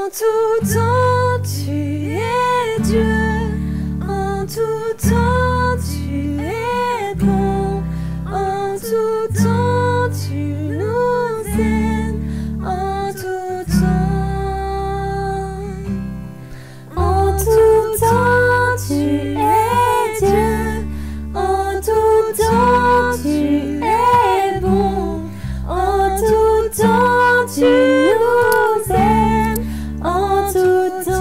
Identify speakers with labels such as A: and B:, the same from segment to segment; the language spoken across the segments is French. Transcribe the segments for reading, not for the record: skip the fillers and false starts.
A: tout temps, tu es Dieu. En tout temps, tu es bon. En tout temps, tu nous aimes. En tout temps. En tout temps, tu es Dieu. En tout temps, tu es bon. En tout temps, tu nous aimes. En tout temps.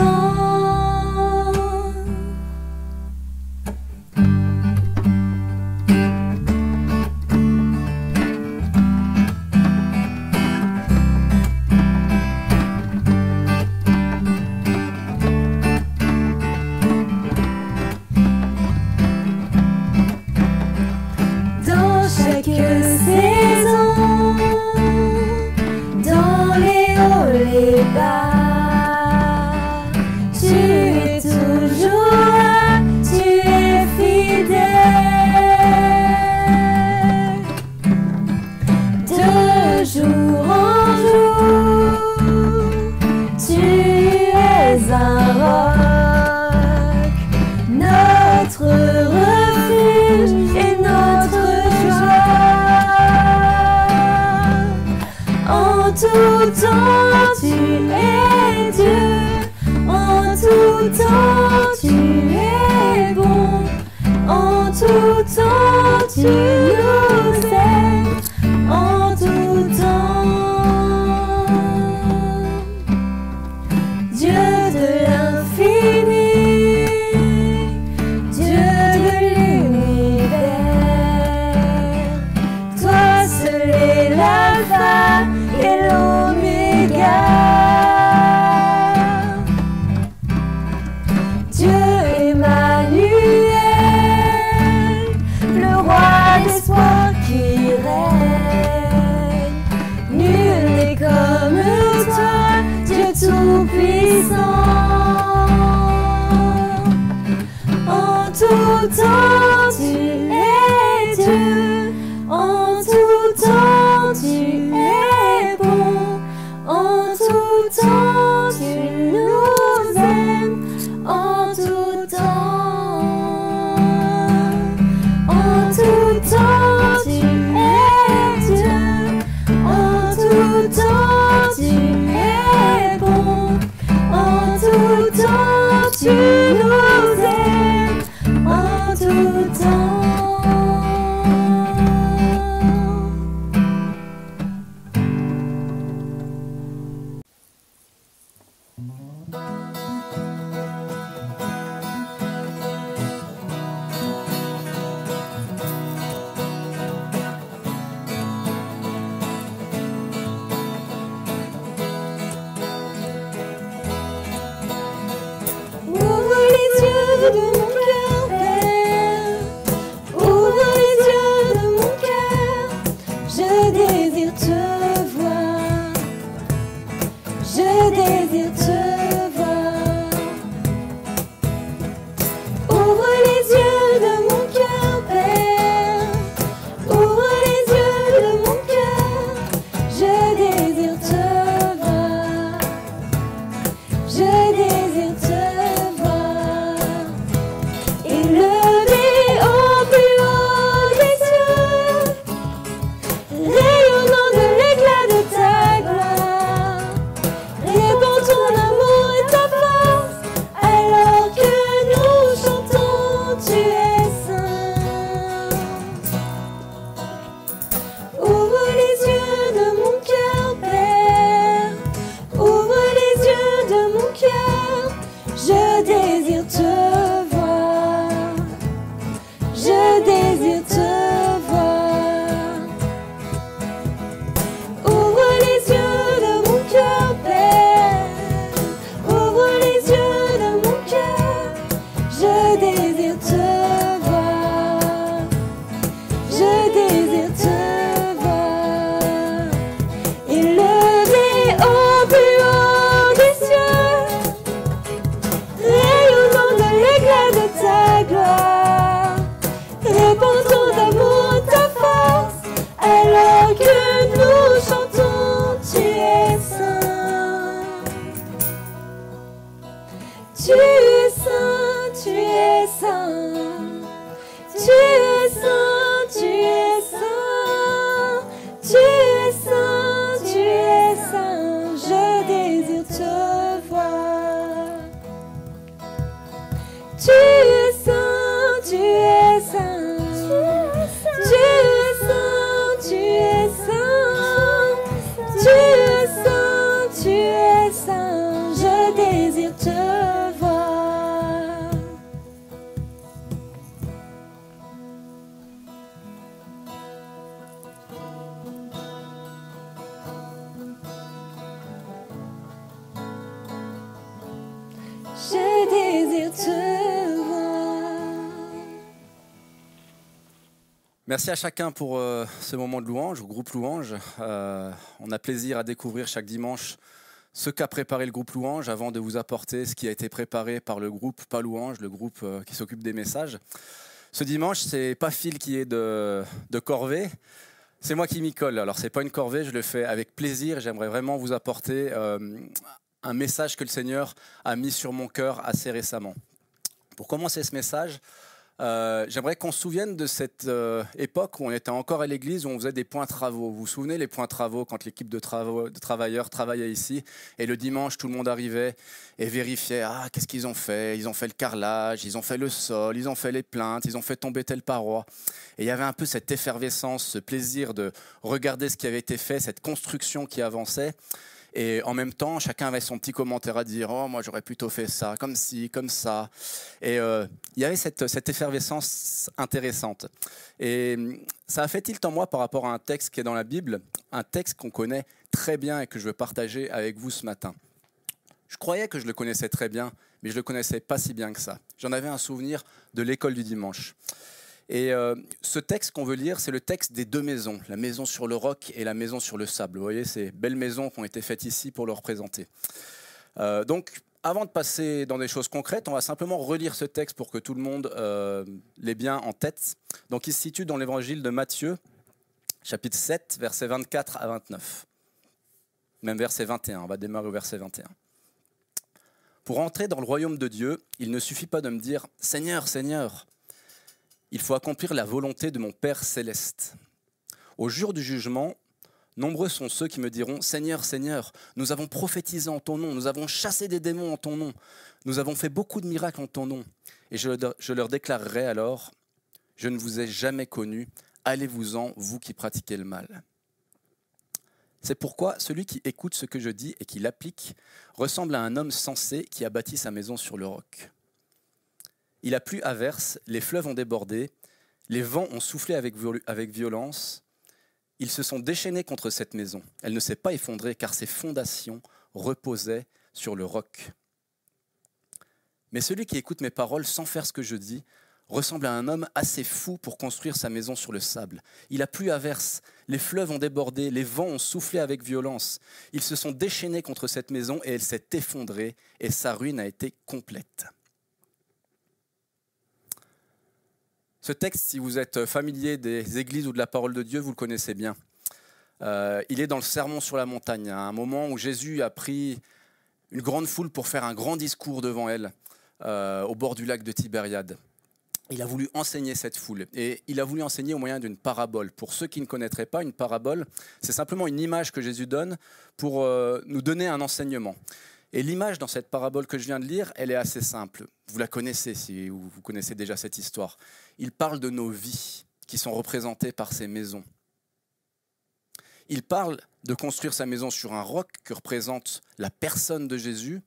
A: Dans chaque saison, dans les hauts, les bas, tu es toujours là, tu es fidèle. De jour en jour, tu es un roc, notre refuge et notre joie. En tout temps, tu es Dieu. En tout temps, tu es bon. En tout temps, tu nous aimes. En tout temps. Dieu de l'infini, Dieu de l'univers, toi seul est l'alpha et l'oméga. Dieu Emmanuel, le roi d'espoir qui règne. Nul n'est comme toi, Dieu tout-puissant. En tout temps, tu es Dieu. En tout temps, tu es bon. En tout temps, tu nous aimes. En tout temps. En tout temps, tu es Dieu. En tout temps, tu es bon. En tout temps, tu nous aimes. En tout temps. Ouvre les yeux de mon cœur, Père. Ouvre les yeux de mon cœur. Je désire te voir. Je désire te voir. Ouvre les yeux de mon cœur, Père. Ouvre les yeux de mon cœur. Je désire te voir. Je désire te voir. Élevé au plus haut des cieux, rayonnant de l'éclat de ta gloire, répands ton amour Tu es saint, tu es saint. Tu es saint, tu es saint. Tu es saint, tu es saint. Je désire te voir. Tu es saint, tu es saint. Tu es saint, tu es saint. Tu es saint, tu es saint. Je désire te voir. Je désire te voir.
B: Merci à chacun pour ce moment de louange, au groupe Louange. On a plaisir à découvrir chaque dimanche ce qu'a préparé le groupe Louange avant de vous apporter ce qui a été préparé par le groupe Pas Louange, le groupe qui s'occupe des messages. Ce dimanche, c'est pas Phil qui est de corvée, c'est moi qui m'y colle. Alors c'est pas une corvée, je le fais avec plaisir. J'aimerais vraiment vous apporter un message que le Seigneur a mis sur mon cœur assez récemment. Pour commencer ce message, j'aimerais qu'on se souvienne de cette époque où on était encore à l'église, où on faisait des points travaux. Vous vous souvenez les points travaux quand l'équipe de travailleurs travaillait ici et le dimanche, tout le monde arrivait et vérifiait qu'est-ce qu'ils ont fait. Ils ont fait le carrelage, ils ont fait le sol, ils ont fait les plinthes, ils ont fait tomber telle paroi. Et il y avait un peu cette effervescence, ce plaisir de regarder ce qui avait été fait, cette construction qui avançait. Et en même temps, chacun avait son petit commentaire à dire « Oh, moi, j'aurais plutôt fait ça, comme ci, comme ça. » Et il y avait cette effervescence intéressante. Et ça a fait tilt en moi par rapport à un texte qui est dans la Bible, un texte qu'on connaît très bien et que je veux partager avec vous ce matin. Je croyais que je le connaissais très bien, mais je ne le connaissais pas si bien que ça. J'en avais un souvenir de l'école du dimanche. Et ce texte qu'on veut lire, c'est le texte des deux maisons, la maison sur le roc et la maison sur le sable. Vous voyez, ces belles maisons qui ont été faites ici pour le représenter. Donc, avant de passer dans des choses concrètes, on va simplement relire ce texte pour que tout le monde l'ait bien en tête. Donc, il se situe dans l'évangile de Matthieu, chapitre 7, versets 24 à 29. Même verset 21, on va démarrer au verset 21. Pour entrer dans le royaume de Dieu, il ne suffit pas de me dire « Seigneur, Seigneur ». Il faut accomplir la volonté de mon Père céleste. Au jour du jugement, nombreux sont ceux qui me diront « Seigneur, Seigneur, nous avons prophétisé en ton nom, nous avons chassé des démons en ton nom, nous avons fait beaucoup de miracles en ton nom. » Et je leur déclarerai alors « Je ne vous ai jamais connu, allez-vous-en, vous qui pratiquez le mal. » C'est pourquoi celui qui écoute ce que je dis et qui l'applique ressemble à un homme sensé qui a bâti sa maison sur le roc. Il a plu à verse, les fleuves ont débordé, les vents ont soufflé avec violence. Ils se sont déchaînés contre cette maison. Elle ne s'est pas effondrée car ses fondations reposaient sur le roc. Mais celui qui écoute mes paroles sans faire ce que je dis ressemble à un homme assez fou pour construire sa maison sur le sable. Il a plu à verse, les fleuves ont débordé, les vents ont soufflé avec violence. Ils se sont déchaînés contre cette maison et elle s'est effondrée et sa ruine a été complète. Ce texte, si vous êtes familier des églises ou de la parole de Dieu, vous le connaissez bien. Il est dans le Sermon sur la montagne, à un moment où Jésus a pris une grande foule pour faire un grand discours devant elle, au bord du lac de Tibériade. Il a voulu enseigner cette foule, et il a voulu enseigner au moyen d'une parabole. Pour ceux qui ne connaîtraient pas, une parabole, c'est simplement une image que Jésus donne pour nous donner un enseignement. Et l'image dans cette parabole que je viens de lire, elle est assez simple. Vous la connaissez si vous connaissez déjà cette histoire. Il parle de nos vies qui sont représentées par ces maisons. Il parle de construire sa maison sur un roc que représente la personne de Jésus,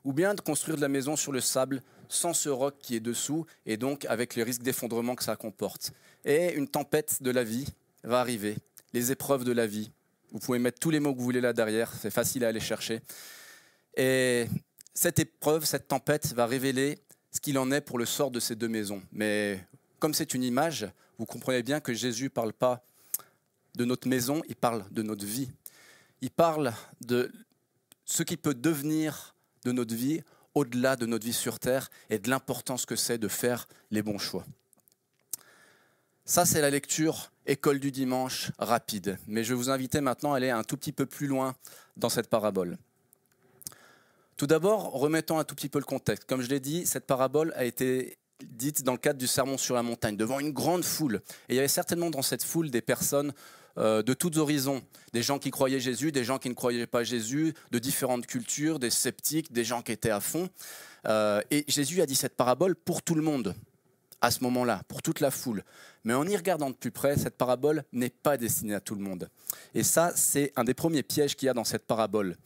B: ou bien de construire de la maison sur le sable sans ce roc qui est dessous, et donc avec les risques d'effondrement que ça comporte. Et une tempête de la vie va arriver, les épreuves de la vie. Vous pouvez mettre tous les mots que vous voulez là derrière, c'est facile à aller chercher. Et cette épreuve, cette tempête va révéler ce qu'il en est pour le sort de ces deux maisons. Mais comme c'est une image, vous comprenez bien que Jésus ne parle pas de notre maison, il parle de notre vie. Il parle de ce qui peut devenir de notre vie au-delà de notre vie sur Terre et de l'importance que c'est de faire les bons choix. Ça, c'est la lecture école du dimanche rapide. Mais je vais vous inviter maintenant à aller un tout petit peu plus loin dans cette parabole. Tout d'abord, remettons un tout petit peu le contexte. Comme je l'ai dit, cette parabole a été dite dans le cadre du sermon sur la montagne, devant une grande foule. Et il y avait certainement dans cette foule des personnes de tous horizons, des gens qui croyaient Jésus, des gens qui ne croyaient pas Jésus, de différentes cultures, des sceptiques, des gens qui étaient à fond. Et Jésus a dit cette parabole pour tout le monde, à ce moment-là, pour toute la foule. Mais en y regardant de plus près, cette parabole n'est pas destinée à tout le monde. Et ça, c'est un des premiers pièges qu'il y a dans cette parabole.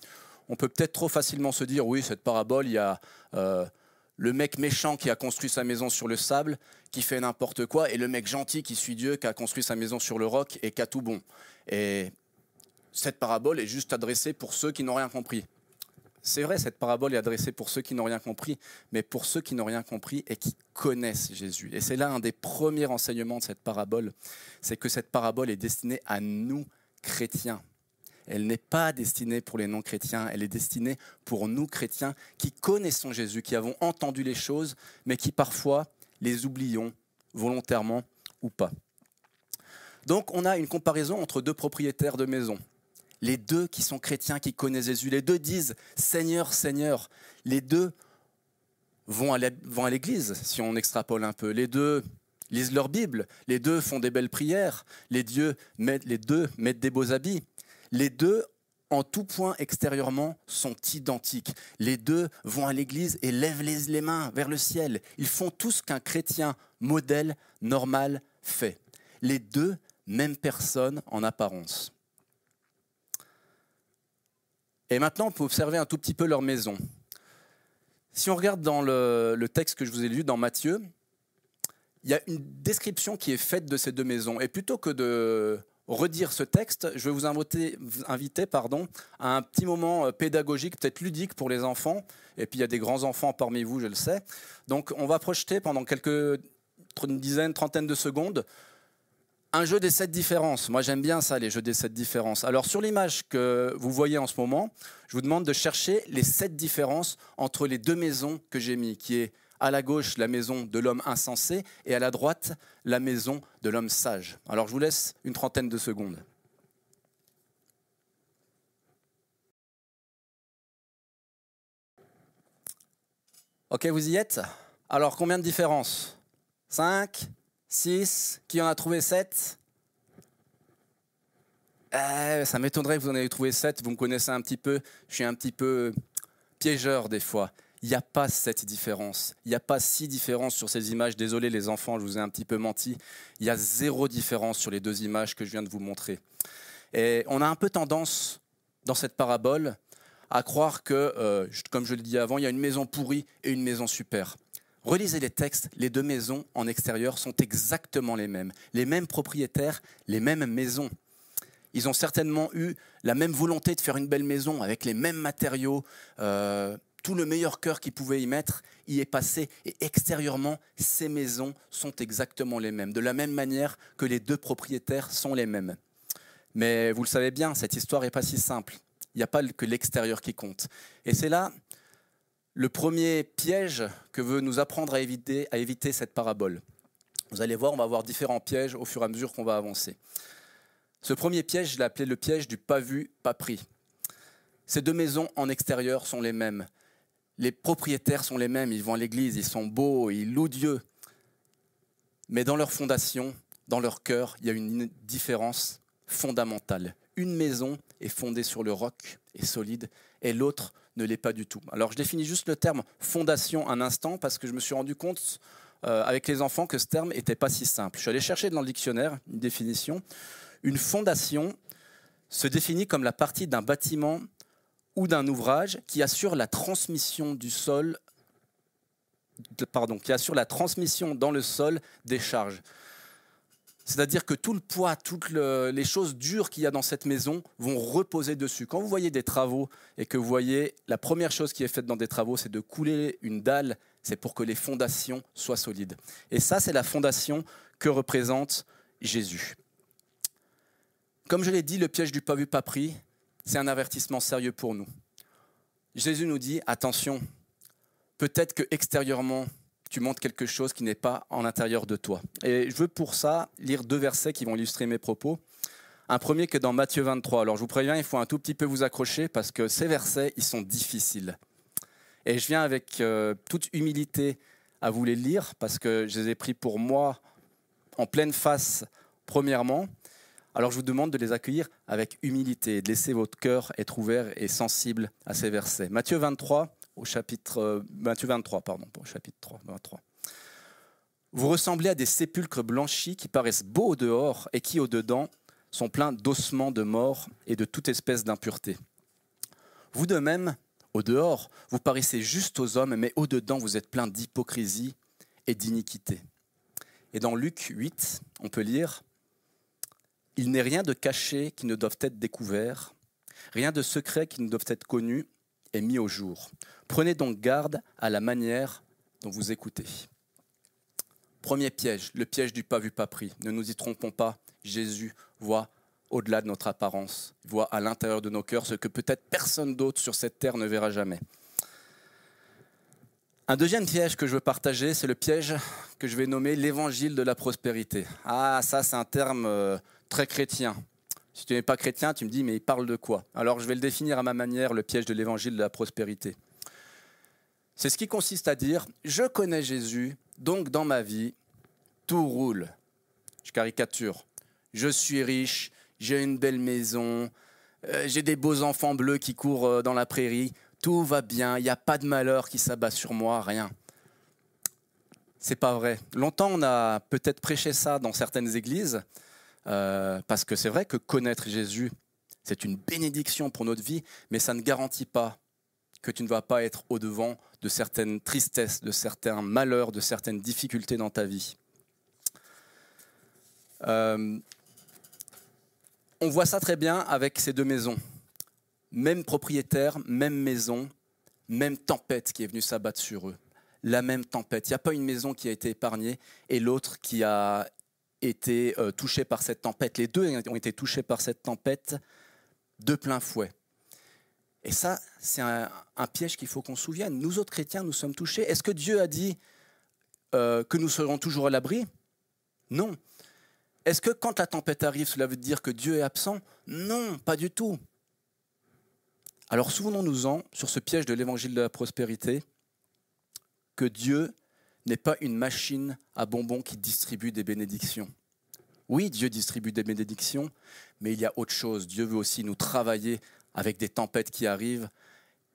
B: On peut peut-être trop facilement se dire, oui, cette parabole, il y a le mec méchant qui a construit sa maison sur le sable, qui fait n'importe quoi, et le mec gentil qui suit Dieu, qui a construit sa maison sur le roc et qui a tout bon. Et cette parabole est juste adressée pour ceux qui n'ont rien compris. C'est vrai, cette parabole est adressée pour ceux qui n'ont rien compris, mais pour ceux qui n'ont rien compris et qui connaissent Jésus. Et c'est là un des premiers enseignements de cette parabole, c'est que cette parabole est destinée à nous, chrétiens. Elle n'est pas destinée pour les non-chrétiens, elle est destinée pour nous, chrétiens, qui connaissons Jésus, qui avons entendu les choses, mais qui parfois les oublions, volontairement ou pas. Donc on a une comparaison entre deux propriétaires de maison. Les deux qui sont chrétiens, qui connaissent Jésus, les deux disent « Seigneur, Seigneur ». Les deux vont à l'église, si on extrapole un peu. Les deux lisent leur Bible, les deux font des belles prières, les deux mettent des beaux habits. Les deux, en tout point extérieurement, sont identiques. Les deux vont à l'église et lèvent les mains vers le ciel. Ils font tout ce qu'un chrétien modèle, normal, fait. Les deux, même personne en apparence. Et maintenant, on peut observer un tout petit peu leur maison. Si on regarde dans le texte que je vous ai lu dans Matthieu, il y a une description qui est faite de ces deux maisons. Et plutôt que de redire ce texte, je vais vous inviter à un petit moment pédagogique, peut-être ludique pour les enfants. Et puis il y a des grands enfants parmi vous, je le sais. Donc on va projeter pendant une dizaine, trentaine de secondes un jeu des 7 différences. Moi j'aime bien ça, les jeux des 7 différences. Alors sur l'image que vous voyez en ce moment, je vous demande de chercher les 7 différences entre les deux maisons que j'ai mis, qui est à la gauche, la maison de l'homme insensé, et à la droite, la maison de l'homme sage. Alors, je vous laisse une trentaine de secondes. Ok, vous y êtes? Alors, combien de différences? 5, 6, qui en a trouvé 7? Ça m'étonnerait que vous en ayez trouvé 7, vous me connaissez un petit peu, je suis un petit peu piégeur des fois. Il n'y a pas 7 différences, il n'y a pas 6 différences sur ces images. Désolé les enfants, je vous ai un petit peu menti. Il y a 0 différence sur les deux images que je viens de vous montrer. Et on a un peu tendance, dans cette parabole, à croire que, comme je le disais avant, il y a une maison pourrie et une maison super. Relisez les textes, les deux maisons en extérieur sont exactement les mêmes propriétaires, les mêmes maisons. Ils ont certainement eu la même volonté de faire une belle maison avec les mêmes matériaux, tout le meilleur cœur qu'ils pouvaient y mettre y est passé. Et extérieurement, ces maisons sont exactement les mêmes, de la même manière que les deux propriétaires sont les mêmes. Mais vous le savez bien, cette histoire n'est pas si simple. Il n'y a pas que l'extérieur qui compte. Et c'est là le premier piège que veut nous apprendre à éviter cette parabole. Vous allez voir, on va avoir différents pièges au fur et à mesure qu'on va avancer. Ce premier piège, je l'ai appelé le piège du pas vu, pas pris. Ces deux maisons en extérieur sont les mêmes. Les propriétaires sont les mêmes, ils vont à l'église, ils sont beaux, ils louent Dieu. Mais dans leur fondation, dans leur cœur, il y a une différence fondamentale. Une maison est fondée sur le roc, est solide, et l'autre ne l'est pas du tout. Alors je définis juste le terme fondation un instant parce que je me suis rendu compte avec les enfants que ce terme n'était pas si simple. Je suis allé chercher dans le dictionnaire une définition. Une fondation se définit comme la partie d'un bâtiment ou d'un ouvrage qui assure la transmission qui assure la transmission dans le sol des charges. C'est-à-dire que tout le poids, toutes les choses dures qu'il y a dans cette maison vont reposer dessus. Quand vous voyez des travaux et que vous voyez la première chose qui est faite dans des travaux, c'est de couler une dalle, c'est pour que les fondations soient solides. Et ça, c'est la fondation que représente Jésus. Comme je l'ai dit, le piège du pas vu, pas pris, c'est un avertissement sérieux pour nous. Jésus nous dit, attention, peut-être que extérieurement, tu montres quelque chose qui n'est pas en l'intérieur de toi. Et je veux pour ça lire 2 versets qui vont illustrer mes propos. Un premier qui est dans Matthieu 23. Alors je vous préviens, il faut un tout petit peu vous accrocher parce que ces versets, ils sont difficiles. Et je viens avec toute humilité à vous les lire, parce que je les ai pris pour moi en pleine face, premièrement. Alors je vous demande de les accueillir avec humilité, de laisser votre cœur être ouvert et sensible à ces versets. Matthieu 23, au chapitre 23. Vous ressemblez à des sépulcres blanchis qui paraissent beaux au dehors et qui, au dedans, sont pleins d'ossements de mort et de toute espèce d'impureté. Vous de même, au dehors, vous paraissez juste aux hommes, mais au dedans, vous êtes pleins d'hypocrisie et d'iniquité. Et dans Luc 8, on peut lire « Il n'est rien de caché qui ne doive être découvert, rien de secret qui ne doive être connu et mis au jour. Prenez donc garde à la manière dont vous écoutez. » Premier piège, le piège du pas vu, pas pris. Ne nous y trompons pas, Jésus voit au-delà de notre apparence, voit à l'intérieur de nos cœurs ce que peut-être personne d'autre sur cette terre ne verra jamais. Un deuxième piège que je veux partager, c'est le piège que je vais nommer l'évangile de la prospérité. Ah, ça c'est un terme très chrétien. Si tu n'es pas chrétien, tu me dis, mais il parle de quoi? Alors je vais le définir à ma manière, le piège de l'évangile de la prospérité. C'est ce qui consiste à dire, je connais Jésus, donc dans ma vie, tout roule. Je caricature. Je suis riche, j'ai une belle maison, j'ai des beaux enfants bleus qui courent dans la prairie, tout va bien, il n'y a pas de malheur qui s'abat sur moi, rien. C'est pas vrai. Longtemps, on a peut-être prêché ça dans certaines églises, parce que c'est vrai que connaître Jésus, c'est une bénédiction pour notre vie, mais ça ne garantit pas que tu ne vas pas être au-devant de certaines tristesses, de certains malheurs, de certaines difficultés dans ta vie. On voit ça très bien avec ces deux maisons. Même propriétaire, même maison, même tempête qui est venue s'abattre sur eux. La même tempête. Il n'y a pas une maison qui a été épargnée et l'autre qui a été touchée par cette tempête. Les deux ont été touchés par cette tempête de plein fouet. Et ça, c'est un piège qu'il faut qu'on se souvienne. Nous autres chrétiens, nous sommes touchés. Est-ce que Dieu a dit que nous serons toujours à l'abri? Non. Est-ce que quand la tempête arrive, cela veut dire que Dieu est absent? Non, pas du tout. Alors souvenons-nous-en, sur ce piège de l'évangile de la prospérité, que Dieu n'est pas une machine à bonbons qui distribue des bénédictions. Oui, Dieu distribue des bénédictions, mais il y a autre chose. Dieu veut aussi nous travailler avec des tempêtes qui arrivent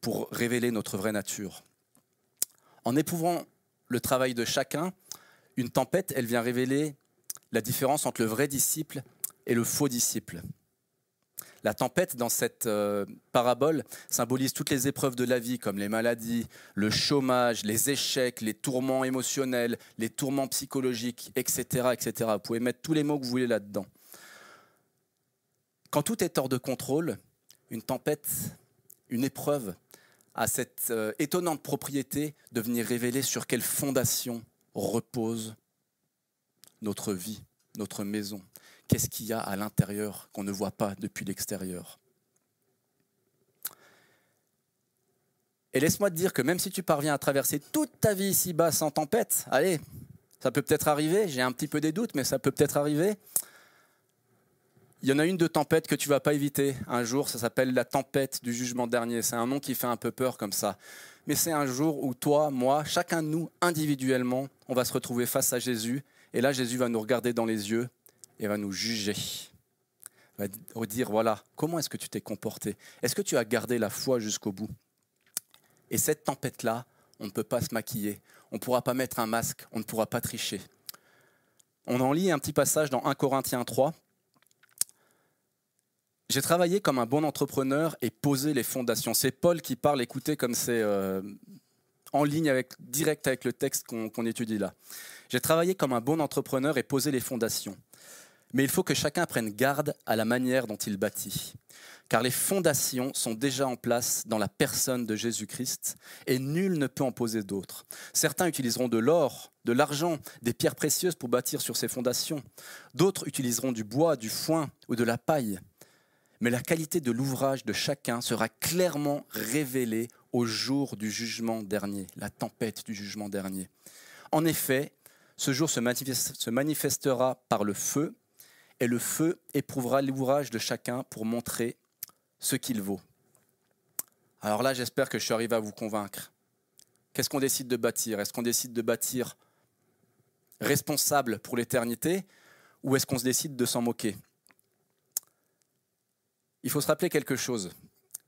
B: pour révéler notre vraie nature. En éprouvant le travail de chacun, une tempête, elle vient révéler la différence entre le vrai disciple et le faux disciple. La tempête, dans cette parabole, symbolise toutes les épreuves de la vie, comme les maladies, le chômage, les échecs, les tourments émotionnels, les tourments psychologiques, etc., etc. Vous pouvez mettre tous les mots que vous voulez là-dedans. Quand tout est hors de contrôle, une tempête, une épreuve, a cette étonnante propriété de venir révéler sur quelle fondation repose notre vie, notre maison. Qu'est-ce qu'il y a à l'intérieur qu'on ne voit pas depuis l'extérieur? Et laisse-moi te dire que même si tu parviens à traverser toute ta vie ici-bas sans tempête, allez, ça peut peut-être arriver, j'ai un petit peu des doutes, mais ça peut peut-être arriver. Il y en a une de tempête que tu ne vas pas éviter un jour, ça s'appelle la tempête du jugement dernier. C'est un nom qui fait un peu peur comme ça. Mais c'est un jour où toi, moi, chacun de nous, individuellement, on va se retrouver face à Jésus. Et là, Jésus va nous regarder dans les yeux et va nous juger. Il va dire, voilà, comment est-ce que tu t'es comporté? Est-ce que tu as gardé la foi jusqu'au bout? Et cette tempête-là, on ne peut pas se maquiller. On ne pourra pas mettre un masque, on ne pourra pas tricher. On en lit un petit passage dans 1 Corinthiens 3. J'ai travaillé comme un bon entrepreneur et posé les fondations. C'est Paul qui parle, écoutez comme c'est en ligne direct avec le texte qu'on étudie là. J'ai travaillé comme un bon entrepreneur et posé les fondations. Mais il faut que chacun prenne garde à la manière dont il bâtit. Car les fondations sont déjà en place dans la personne de Jésus-Christ et nul ne peut en poser d'autres. Certains utiliseront de l'or, de l'argent, des pierres précieuses pour bâtir sur ces fondations. D'autres utiliseront du bois, du foin ou de la paille. Mais la qualité de l'ouvrage de chacun sera clairement révélée au jour du jugement dernier, la tempête du jugement dernier. En effet, ce jour se manifestera par le feu, et le feu éprouvera l'ouvrage de chacun pour montrer ce qu'il vaut. Alors là, j'espère que je suis arrivé à vous convaincre. qu'est-ce qu'on décide de bâtir? Est-ce qu'on décide de bâtir responsable pour l'éternité ou est-ce qu'on se décide de s'en moquer? Il faut se rappeler quelque chose.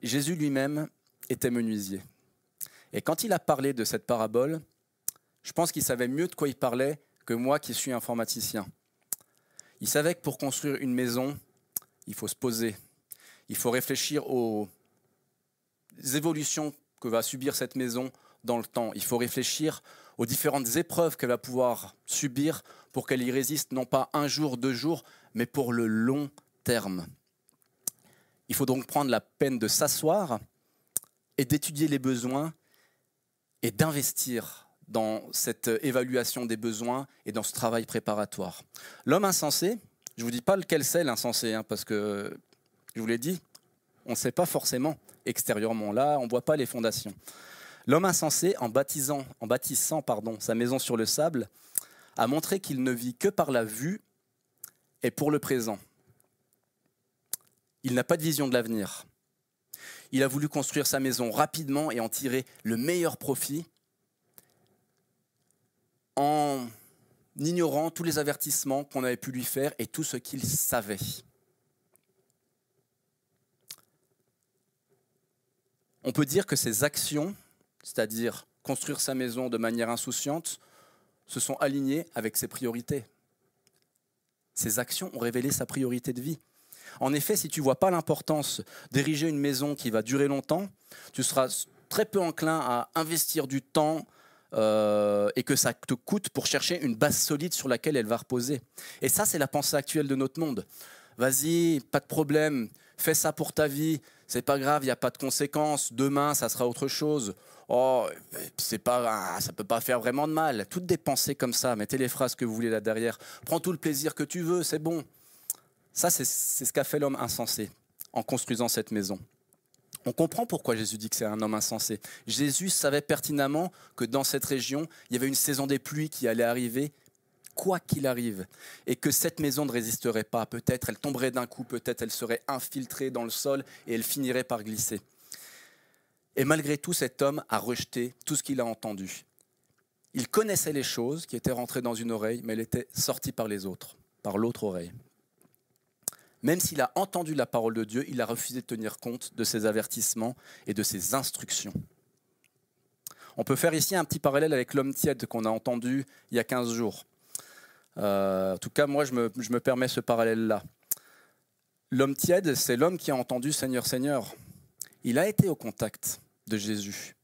B: Jésus lui-même était menuisier. Et quand il a parlé de cette parabole, je pense qu'il savait mieux de quoi il parlait que moi qui suis informaticien. Il savait que pour construire une maison, il faut se poser. Il faut réfléchir aux évolutions que va subir cette maison dans le temps. Il faut réfléchir aux différentes épreuves qu'elle va pouvoir subir pour qu'elle y résiste, non pas un jour, 2 jours, mais pour le long terme. Il faut donc prendre la peine de s'asseoir et d'étudier les besoins et d'investir dans cette évaluation des besoins et dans ce travail préparatoire. L'homme insensé, je ne vous dis pas lequel c'est l'insensé, parce que, je vous l'ai dit, on ne sait pas forcément extérieurement. Là, on ne voit pas les fondations. L'homme insensé, en bâtissant sa maison sur le sable, a montré qu'il ne vit que par la vue et pour le présent. Il n'a pas de vision de l'avenir. Il a voulu construire sa maison rapidement et en tirer le meilleur profit en ignorant tous les avertissements qu'on avait pu lui faire et tout ce qu'il savait. On peut dire que ses actions, c'est-à-dire construire sa maison de manière insouciante, se sont alignées avec ses priorités. Ses actions ont révélé sa priorité de vie. En effet, si tu ne vois pas l'importance d'ériger une maison qui va durer longtemps, tu seras très peu enclin à investir du temps et que ça te coûte pour chercher une base solide sur laquelle elle va reposer. Et ça, c'est la pensée actuelle de notre monde. Vas-y, pas de problème, fais ça pour ta vie, c'est pas grave, il n'y a pas de conséquences, demain, ça sera autre chose. Oh, ça peut pas faire vraiment de mal. Toutes des pensées comme ça, mettez les phrases que vous voulez là derrière. Prends tout le plaisir que tu veux, c'est bon. Ça, c'est ce qu'a fait l'homme insensé en construisant cette maison. On comprend pourquoi Jésus dit que c'est un homme insensé. Jésus savait pertinemment que dans cette région, il y avait une saison des pluies qui allait arriver, quoi qu'il arrive, et que cette maison ne résisterait pas. Peut-être elle tomberait d'un coup, peut-être elle serait infiltrée dans le sol et elle finirait par glisser. Et malgré tout, cet homme a rejeté tout ce qu'il a entendu. Il connaissait les choses qui étaient rentrées dans une oreille, mais elles étaient sorties par les autres, par l'autre oreille. Même s'il a entendu la parole de Dieu, il a refusé de tenir compte de ses avertissements et de ses instructions. On peut faire ici un petit parallèle avec l'homme tiède qu'on a entendu il y a 15 jours. En tout cas, moi, je me permets ce parallèle-là. L'homme tiède, c'est l'homme qui a entendu « Seigneur, Seigneur ». Il a été au contact de Jésus.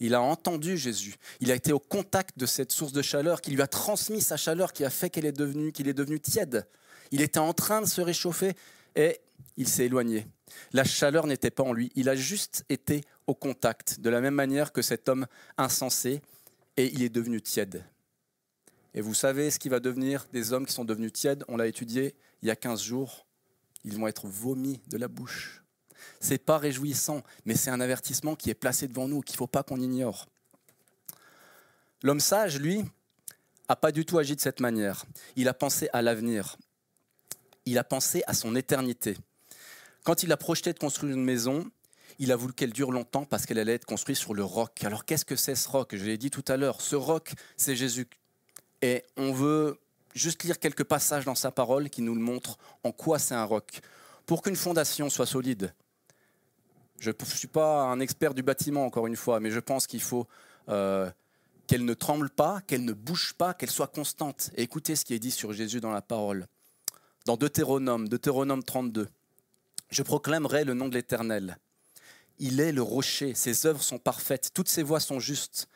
B: Il a entendu Jésus. Il a été au contact de cette source de chaleur qui lui a transmis sa chaleur, qui a fait qu'il est devenu tiède. Il était en train de se réchauffer et il s'est éloigné. La chaleur n'était pas en lui. Il a juste été au contact, de la même manière que cet homme insensé, et il est devenu tiède. Et vous savez ce qui va devenir des hommes qui sont devenus tièdes? On l'a étudié il y a 15 jours. Ils vont être vomis de la bouche. C'est pas réjouissant, mais c'est un avertissement qui est placé devant nous, qu'il ne faut pas qu'on ignore. L'homme sage, lui, n'a pas du tout agi de cette manière. Il a pensé à l'avenir. Il a pensé à son éternité. Quand il a projeté de construire une maison, il a voulu qu'elle dure longtemps parce qu'elle allait être construite sur le roc. Alors qu'est-ce que c'est ce roc? Je l'ai dit tout à l'heure, ce roc, c'est Jésus. Et on veut juste lire quelques passages dans sa parole qui nous le montrent en quoi c'est un roc. Pour qu'une fondation soit solide, je ne suis pas un expert du bâtiment encore une fois, mais je pense qu'il faut qu'elle ne tremble pas, qu'elle ne bouge pas, qu'elle soit constante. Et écoutez ce qui est dit sur Jésus dans la parole. Dans Deutéronome 32, « Je proclamerai le nom de l'Éternel. Il est le rocher, ses œuvres sont parfaites, toutes ses voies sont justes.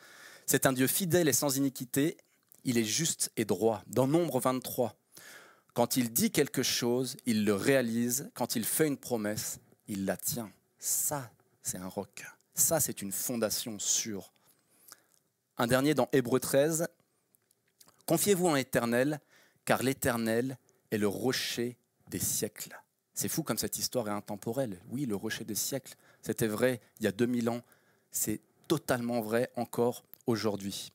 B: C'est un Dieu fidèle et sans iniquité, il est juste et droit. » Dans Nombre 23, « Quand il dit quelque chose, il le réalise. Quand il fait une promesse, il la tient. » Ça, c'est un roc. Ça, c'est une fondation sûre. Un dernier dans Hébreux 13, « Confiez-vous en l'Éternel, car l'Éternel est le rocher des siècles. » C'est fou comme cette histoire est intemporelle. Oui, le rocher des siècles, c'était vrai il y a 2000 ans. C'est totalement vrai encore aujourd'hui.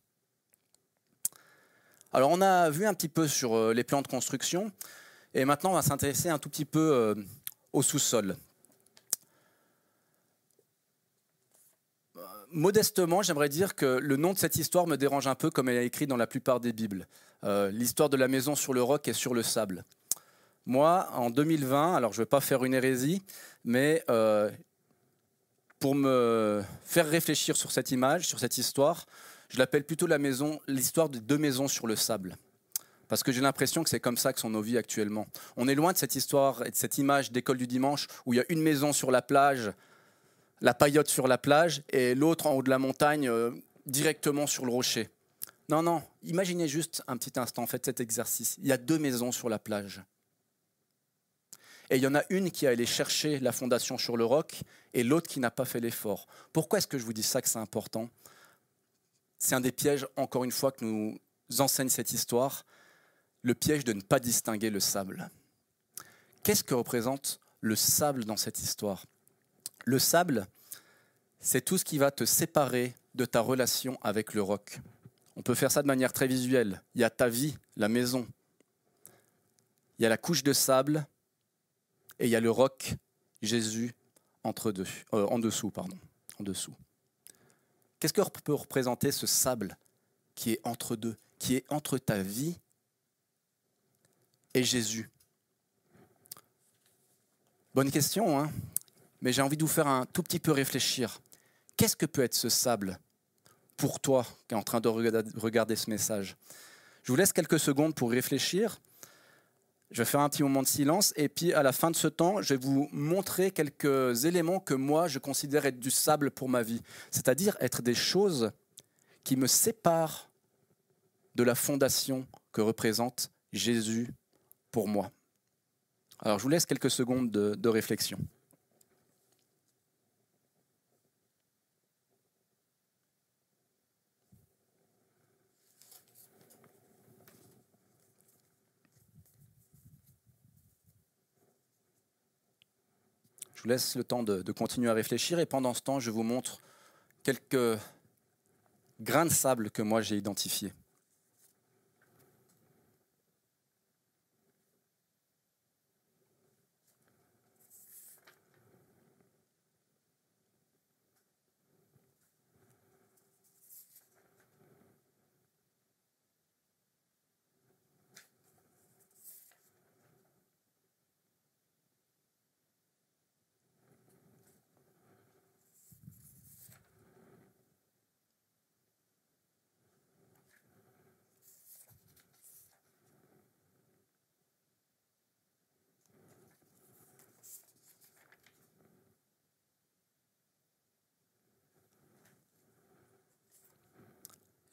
B: Alors, on a vu un petit peu sur les plans de construction. Et maintenant, on va s'intéresser un tout petit peu au sous-sol. modestement, j'aimerais dire que le nom de cette histoire me dérange un peu comme elle est écrite dans la plupart des Bibles. L'histoire de la maison sur le roc et sur le sable. Moi, en 2020, alors je ne vais pas faire une hérésie, mais pour me faire réfléchir sur cette image, sur cette histoire, je l'appelle plutôt l'histoire de deux maisons sur le sable. Parce que j'ai l'impression que c'est comme ça que sont nos vies actuellement. On est loin de cette histoire et de cette image d'école du dimanche où il y a une maison sur la plage, la paillote sur la plage, et l'autre en haut de la montagne, directement sur le rocher. Non, non, imaginez juste un petit instant, faites cet exercice. Il y a deux maisons sur la plage. Et il y en a une qui est allée chercher la fondation sur le roc et l'autre qui n'a pas fait l'effort. Pourquoi est-ce que je vous dis ça, que c'est important ? C'est un des pièges, encore une fois, que nous enseigne cette histoire, le piège de ne pas distinguer le sable. Qu'est-ce que représente le sable dans cette histoire ? Le sable, c'est tout ce qui va te séparer de ta relation avec le roc. On peut faire ça de manière très visuelle. Il y a ta vie, la maison. Il y a la couche de sable et il y a le roc, Jésus, en dessous. Qu'est-ce que peut représenter ce sable qui est entre deux, qui est entre ta vie et Jésus ? Bonne question, hein ? Mais j'ai envie de vous faire un tout petit peu réfléchir. Qu'est-ce que peut être ce sable pour toi qui est en train de regarder ce message ? Je vous laisse quelques secondes pour réfléchir. Je vais faire un petit moment de silence et puis à la fin de ce temps, je vais vous montrer quelques éléments que moi je considère être du sable pour ma vie. C'est-à-dire être des choses qui me séparent de la fondation que représente Jésus pour moi. Alors je vous laisse quelques secondes de réflexion. Je vous laisse le temps de continuer à réfléchir et pendant ce temps, je vous montre quelques grains de sable que moi j'ai identifiés.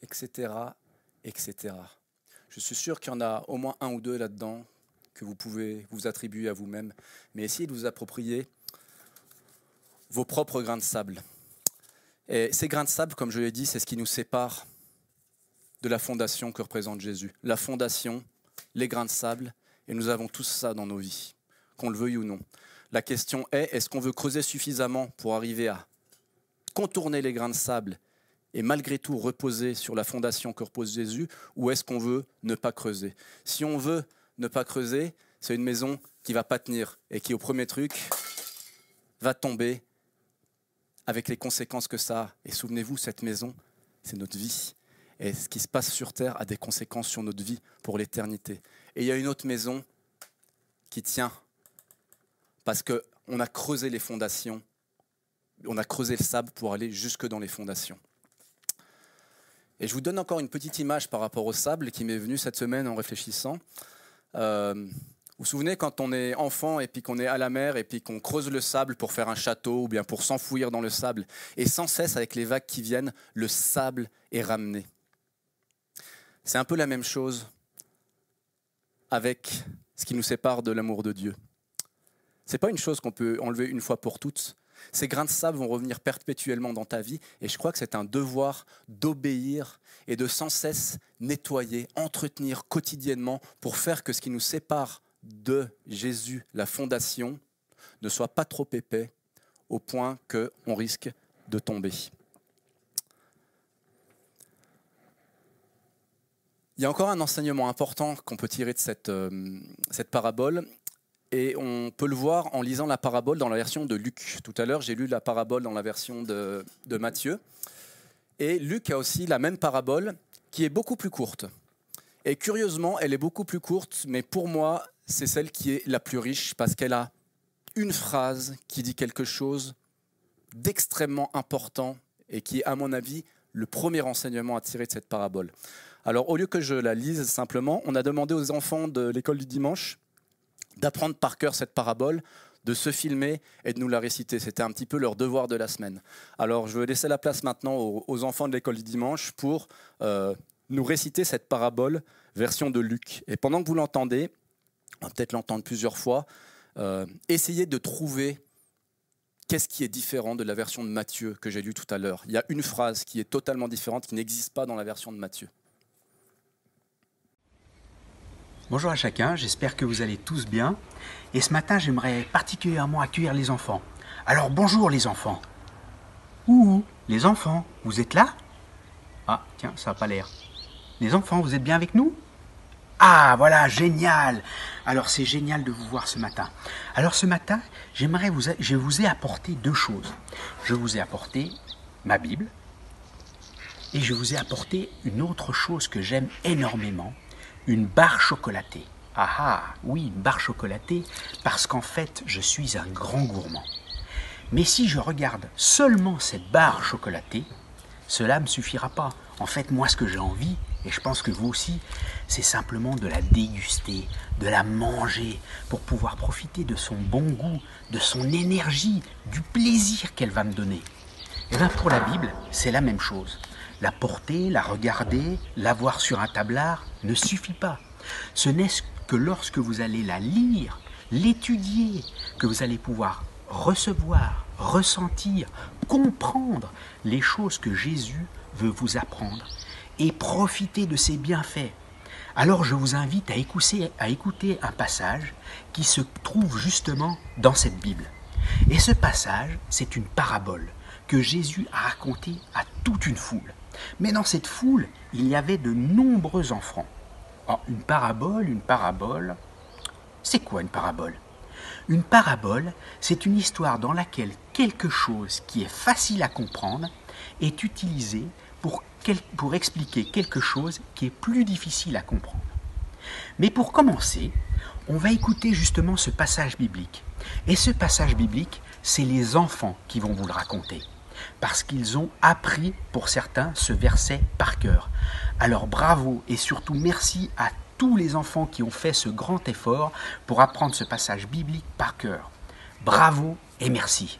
B: Etc., etc. Je suis sûr qu'il y en a au moins un ou deux là-dedans que vous pouvez vous attribuer à vous-même, mais essayez de vous approprier vos propres grains de sable. Et ces grains de sable, comme je l'ai dit, c'est ce qui nous sépare de la fondation que représente Jésus. La fondation, les grains de sable, et nous avons tous ça dans nos vies, qu'on le veuille ou non. La question est-ce qu'on veut creuser suffisamment pour arriver à contourner les grains de sable et malgré tout reposer sur la fondation que repose Jésus, ou est-ce qu'on veut ne pas creuser ? Si on veut ne pas creuser, c'est une maison qui ne va pas tenir et qui, au premier truc, va tomber avec les conséquences que ça a. Et souvenez-vous, cette maison, c'est notre vie. Et ce qui se passe sur Terre a des conséquences sur notre vie pour l'éternité. Et il y a une autre maison qui tient parce qu'on a creusé les fondations, on a creusé le sable pour aller jusque dans les fondations. Et je vous donne encore une petite image par rapport au sable qui m'est venue cette semaine en réfléchissant. Vous vous souvenez quand on est enfant et puis qu'on est à la mer et puis qu'on creuse le sable pour faire un château ou bien pour s'enfouir dans le sable et sans cesse avec les vagues qui viennent, le sable est ramené. C'est un peu la même chose avec ce qui nous sépare de l'amour de Dieu. Ce n'est pas une chose qu'on peut enlever une fois pour toutes. Ces grains de sable vont revenir perpétuellement dans ta vie et je crois que c'est un devoir d'obéir et de sans cesse nettoyer, entretenir quotidiennement pour faire que ce qui nous sépare de Jésus, la fondation, ne soit pas trop épais au point qu'on risque de tomber. Il y a encore un enseignement important qu'on peut tirer de cette parabole Et on peut le voir en lisant la parabole dans la version de Luc. Tout à l'heure, j'ai lu la parabole dans la version de Matthieu. Et Luc a aussi la même parabole qui est beaucoup plus courte. Et curieusement, elle est beaucoup plus courte, mais pour moi, c'est celle qui est la plus riche parce qu'elle a une phrase qui dit quelque chose d'extrêmement important et qui est, à mon avis, le premier enseignement à tirer de cette parabole. Alors, au lieu que je la lise simplement, on a demandé aux enfants de l'école du dimanche d'apprendre par cœur cette parabole, de se filmer et de nous la réciter. C'était un petit peu leur devoir de la semaine. Alors, je vais laisser la place maintenant aux enfants de l'école du dimanche pour nous réciter cette parabole, version de Luc. Et pendant que vous l'entendez, on va peut-être l'entendre plusieurs fois, essayez de trouver qu'est-ce qui est différent de la version de Matthieu que j'ai lue tout à l'heure. Il y a une phrase qui est totalement différente, qui n'existe pas dans la version de Matthieu.
C: Bonjour à chacun, j'espère que vous allez tous bien. Et ce matin, j'aimerais particulièrement accueillir les enfants. Alors bonjour les enfants. Ouh, les enfants, vous êtes là? Ah, tiens, ça n'a pas l'air. Les enfants, vous êtes bien avec nous? Ah, voilà, génial! Alors, c'est génial de vous voir ce matin. Alors, ce matin, je vous ai apporté deux choses. Je vous ai apporté ma Bible et je vous ai apporté une autre chose que j'aime énormément, une barre chocolatée. Ah ah, oui, une barre chocolatée, parce qu'en fait, je suis un grand gourmand. Mais si je regarde seulement cette barre chocolatée, cela ne me suffira pas. En fait, moi, ce que j'ai envie, et je pense que vous aussi, c'est simplement de la déguster, de la manger, pour pouvoir profiter de son bon goût, de son énergie, du plaisir qu'elle va me donner. Et bien pour la Bible, c'est la même chose. La porter, la regarder, la voir sur un tablard ne suffit pas. Ce n'est que lorsque vous allez la lire, l'étudier, que vous allez pouvoir recevoir, ressentir, comprendre les choses que Jésus veut vous apprendre et profiter de ses bienfaits. Alors je vous invite à écouter un passage qui se trouve justement dans cette Bible. Et ce passage, c'est une parabole que Jésus a racontée à toute une foule. Mais dans cette foule, il y avait de nombreux enfants. Oh, une parabole, c'est quoi une parabole? Une parabole, c'est une histoire dans laquelle quelque chose qui est facile à comprendre est utilisé pour expliquer quelque chose qui est plus difficile à comprendre. Mais pour commencer, on va écouter justement ce passage biblique. Et ce passage biblique, c'est les enfants qui vont vous le raconter, parce qu'ils ont appris, pour certains, ce verset par cœur. Alors bravo et surtout merci à tous les enfants qui ont fait ce grand effort pour apprendre ce passage biblique par cœur. Bravo et merci.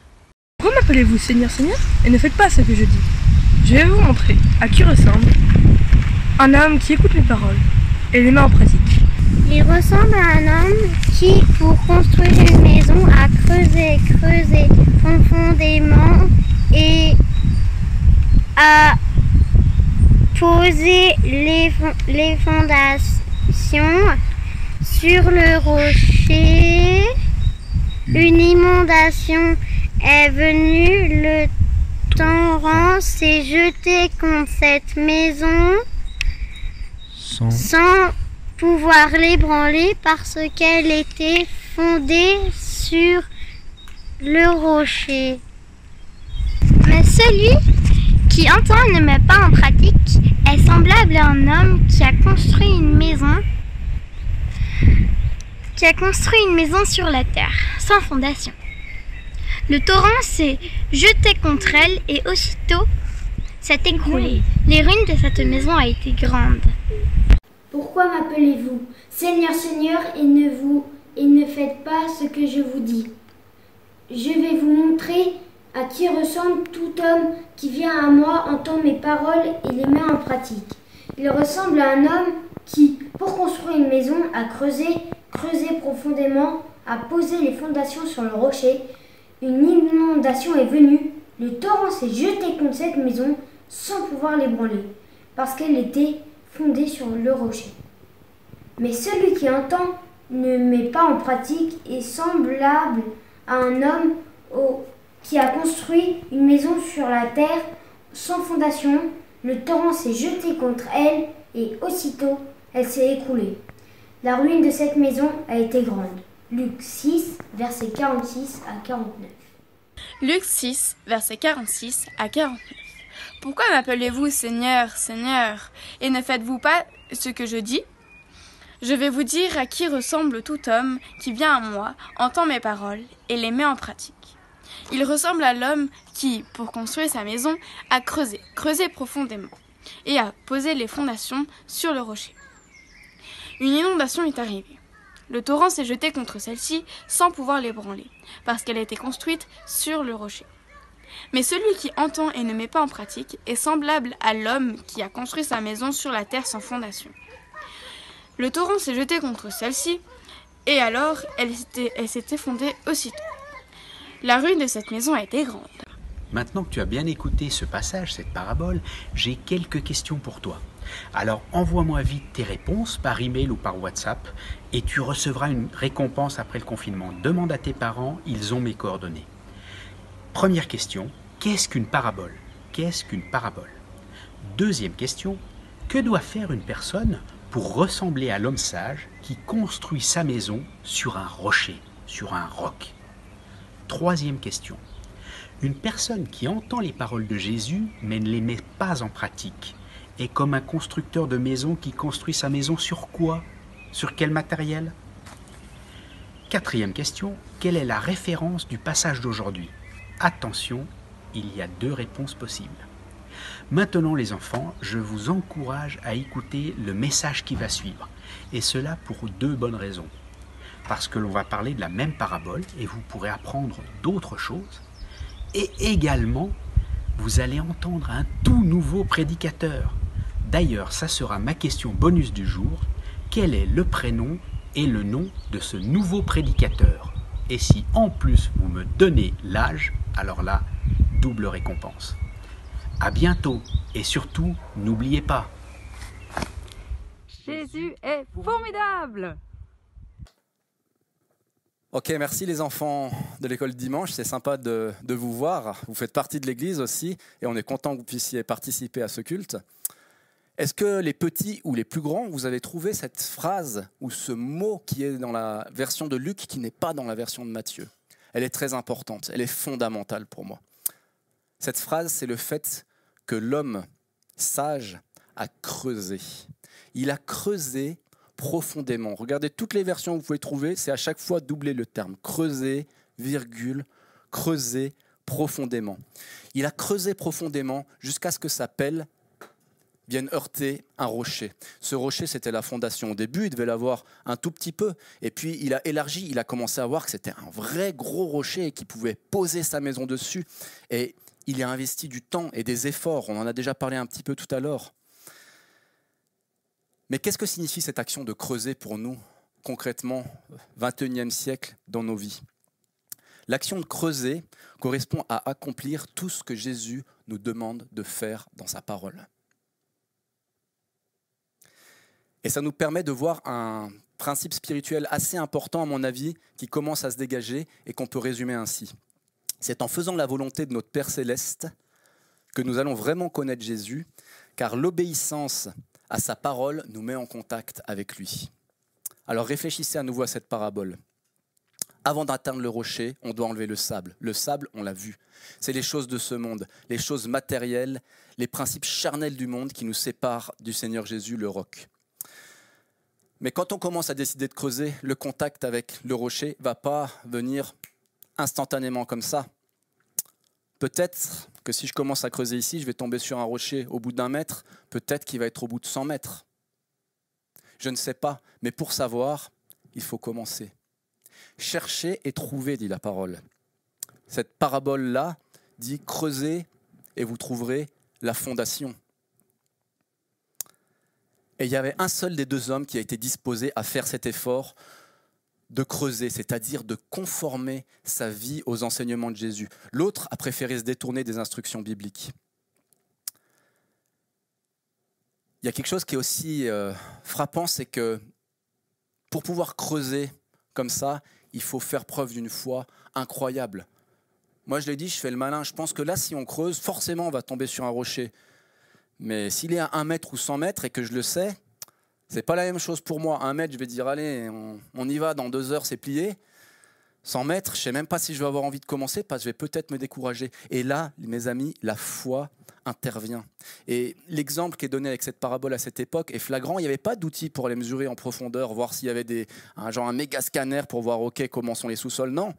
D: Pourquoi m'appelez-vous Seigneur, Seigneur et ne faites pas ce que je dis? Je vais vous montrer à qui ressemble un homme qui écoute mes paroles et les met en pratique.
E: Il ressemble à un homme qui, pour construire une maison, a creusé profondément et a posé les fondations sur le rocher. Une inondation est venue, le torrent s'est jeté contre cette maison sans pouvoir l'ébranler parce qu'elle était fondée sur le rocher.
F: Mais celui qui entend et ne met pas en pratique est semblable à un homme qui a construit une maison sur la terre, sans fondation. Le torrent s'est jeté contre elle et aussitôt s'est écroulé. Les ruines de cette maison ont été grandes.
G: Pourquoi m'appelez-vous Seigneur, Seigneur, et ne faites pas ce que je vous dis? Je vais vous montrer à qui ressemble tout homme qui vient à moi, entend mes paroles et les met en pratique. Il ressemble à un homme qui, pour construire une maison, a creusé profondément, a posé les fondations sur le rocher. Une inondation est venue, le torrent s'est jeté contre cette maison sans pouvoir l'ébranler, parce qu'elle était fondée sur le rocher. Mais celui qui entend ne met pas en pratique est semblable à un homme qui a construit une maison sur la terre sans fondation. Le torrent s'est jeté contre elle et aussitôt elle s'est écroulée. La ruine de cette maison a été grande. Luc 6, versets 46 à 49.
D: Luc 6, versets 46 à 49. Pourquoi m'appelez-vous Seigneur, Seigneur, et ne faites-vous pas ce que je dis ? Je vais vous dire à qui ressemble tout homme qui vient à moi, entend mes paroles et les met en pratique. Il ressemble à l'homme qui, pour construire sa maison, a creusé profondément, et a posé les fondations sur le rocher. Une inondation est arrivée. Le torrent s'est jeté contre celle-ci sans pouvoir l'ébranler, parce qu'elle était construite sur le rocher. Mais celui qui entend et ne met pas en pratique est semblable à l'homme qui a construit sa maison sur la terre sans fondation. Le torrent s'est jeté contre celle-ci, et alors elle s'est effondrée aussitôt. La ruine de cette maison a été grande.
C: Maintenant que tu as bien écouté ce passage, cette parabole, j'ai quelques questions pour toi. Alors envoie-moi vite tes réponses par email ou par WhatsApp et tu recevras une récompense après le confinement. Demande à tes parents, ils ont mes coordonnées. Première question, qu'est-ce qu'une parabole ? Qu'est-ce qu'une parabole ? Deuxième question, que doit faire une personne pour ressembler à l'homme sage qui construit sa maison sur un rocher, sur un roc ? Troisième question, une personne qui entend les paroles de Jésus mais ne les met pas en pratique est comme un constructeur de maison qui construit sa maison sur quoi ? Sur quel matériel ? Quatrième question, quelle est la référence du passage d'aujourd'hui ? Attention, il y a 2 réponses possibles. Maintenant les enfants, je vous encourage à écouter le message qui va suivre. Et cela pour 2 bonnes raisons. Parce que l'on va parler de la même parabole et vous pourrez apprendre d'autres choses. Et également, vous allez entendre un tout nouveau prédicateur. D'ailleurs, ça sera ma question bonus du jour. Quel est le prénom et le nom de ce nouveau prédicateur ? Et si en plus vous me donnez l'âge, alors là, double récompense. À bientôt et surtout, n'oubliez pas.
A: Jésus est formidable!
B: Ok, merci les enfants de l'école de dimanche, c'est sympa de vous voir. Vous faites partie de l'église aussi et on est content que vous puissiez participer à ce culte. Est-ce que les petits ou les plus grands, vous avez trouvé cette phrase ou ce mot qui est dans la version de Luc qui n'est pas dans la version de Matthieu ? Elle est très importante, elle est fondamentale pour moi. Cette phrase, c'est le fait que l'homme sage a creusé. Il a creusé profondément. Regardez toutes les versions que vous pouvez trouver, c'est à chaque fois doubler le terme. Creuser, virgule, creuser profondément. Il a creusé profondément jusqu'à ce que sa pelle vienne heurter un rocher. Ce rocher, c'était la fondation. Au début, il devait l'avoir un tout petit peu. Et puis, il a élargi, il a commencé à voir que c'était un vrai gros rocher et qu'il pouvait poser sa maison dessus. Et il y a investi du temps et des efforts. On en a déjà parlé un petit peu tout à l'heure. Mais qu'est-ce que signifie cette action de creuser pour nous, concrètement, 21e siècle, dans nos vies ? L'action de creuser correspond à accomplir tout ce que Jésus nous demande de faire dans sa parole. Et ça nous permet de voir un principe spirituel assez important, à mon avis, qui commence à se dégager et qu'on peut résumer ainsi. C'est en faisant la volonté de notre Père Céleste que nous allons vraiment connaître Jésus, car l'obéissance à sa parole nous met en contact avec lui. Alors réfléchissez à nouveau à cette parabole. Avant d'atteindre le rocher, on doit enlever le sable. Le sable, on l'a vu, c'est les choses de ce monde, les choses matérielles, les principes charnels du monde qui nous séparent du Seigneur Jésus, le roc. Mais quand on commence à décider de creuser, le contact avec le rocher ne va pas venir instantanément comme ça. Peut-être que si je commence à creuser ici, je vais tomber sur un rocher au bout d'1 mètre, peut-être qu'il va être au bout de 100 mètres. Je ne sais pas, mais pour savoir, il faut commencer. Cherchez et trouvez, dit la parole. Cette parabole-là dit « creusez et vous trouverez la fondation ». Et il y avait un seul des 2 hommes qui a été disposé à faire cet effort de creuser, c'est-à-dire de conformer sa vie aux enseignements de Jésus. L'autre a préféré se détourner des instructions bibliques. Il y a quelque chose qui est aussi frappant, c'est que pour pouvoir creuser comme ça, il faut faire preuve d'une foi incroyable. Moi, je l'ai dit, je fais le malin. Je pense que là, si on creuse, forcément, on va tomber sur un rocher. Mais s'il est à 1 mètre ou 100 mètres et que je le sais, C'est pas la même chose pour moi. 1 mètre, je vais dire, allez, on y va, dans 2 heures, c'est plié. 100 mètres, je ne sais même pas si je vais avoir envie de commencer parce que je vais peut-être me décourager. Et là, mes amis, la foi intervient. Et l'exemple qui est donné avec cette parabole à cette époque est flagrant. Il n'y avait pas d'outils pour aller mesurer en profondeur, voir s'il y avait un méga scanner pour voir comment sont les sous-sols. Non.